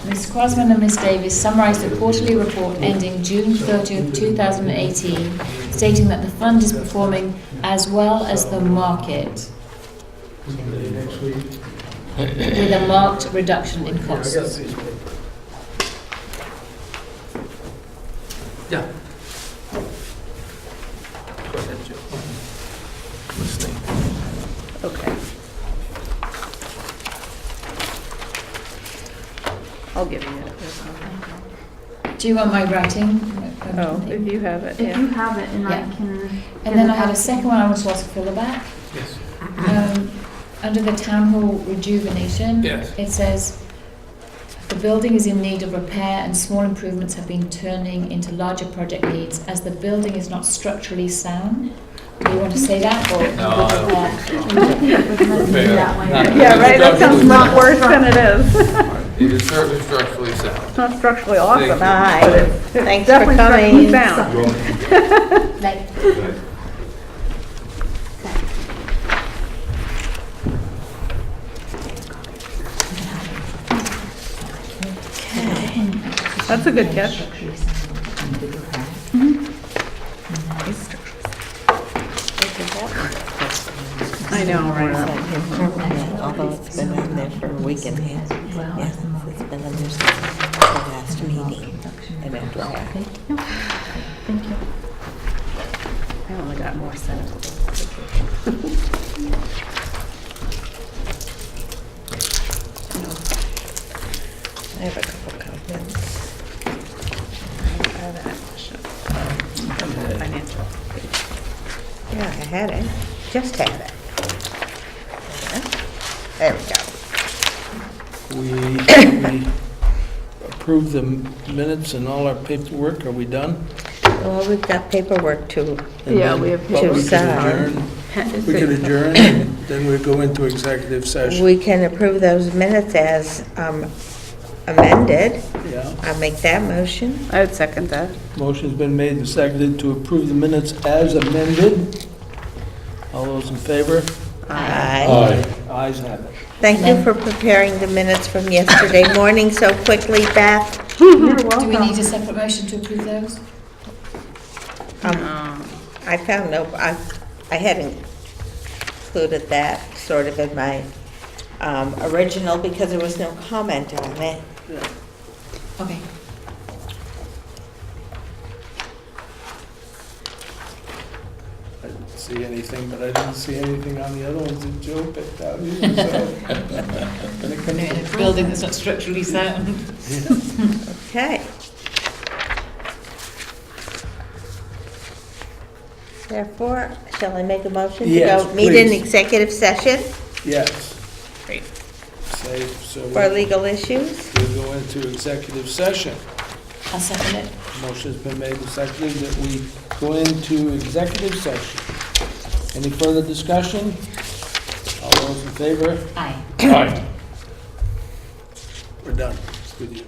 E: Ms. Crosman and Ms. Davis summarized the quarterly report ending June 30th, 2018, stating that the fund is performing as well as the market,
A: Next week.
E: with a marked reduction in costs.
A: Yeah. Go ahead, Joe. Listening.
F: Okay. I'll give you it.
E: Do you want my writing?
F: Oh, if you have it,
D: If
F: yeah.
D: you have it, and
E: Yeah.
D: I can.
E: And then I had a second one I want to ask Phil about.
H: Yes.
E: Under the town hall rejuvenation,
H: Yes.
E: it says, the building is in need of repair and small improvements have been turning into larger project needs as the building is not structurally sound. Do you want to say that or?
H: No, I don't
F: Yeah, right, that sounds not worse than it is.
H: It is certainly structurally sound.
F: It's not structurally awesome,
K: Bye.
F: but it's
K: Thanks for
F: definitely structurally
K: coming.
F: sound.
E: Like,
F: That's a good catch. I know, right?
K: Although it's been on there for a week and a half. Yes, it's been on there since the last meeting. And it draft.
F: I only got more cynical.
K: I have a couple comments.
F: Financial.
K: Yeah, I had it. Just had it. There we go.
A: We approve the minutes and all our paperwork. Are we done?
K: Well, we've got paperwork to
F: Yeah, we have
A: But we could
K: sign.
A: adjourn. We could adjourn, and then we go into executive session.
K: We can approve those minutes as amended.
A: Yeah.
K: I'll make that motion.
F: I would second that.
A: Motion's been made and seconded to approve the minutes as amended. All those in favor?
K: Aye.
A: Ayes have it.
K: Thank you for preparing the minutes from yesterday morning so quickly, Beth.
D: You're
E: do
D: welcome.
E: we need a separate motion to approve those?
K: I found I hadn't included that sort of in my original because there was no comment on it.
E: Okay.
A: see anything, but I didn't see anything on the other ones that Joe picked out either, so. When it comes
E: In
A: to
E: a building that's not structurally sound.
K: Okay. Therefore, shall I make a motion to
A: Yes,
K: go meet in
A: please.
K: executive session
A: Yes.
E: Great.
A: So
K: for legal issues?
A: we'll go into executive session.
E: I'll second it.
A: Motion's been made and seconded that we go into executive session. Any further discussion? All those in favor?
E: Aye.
C: Right.
A: We're done with you.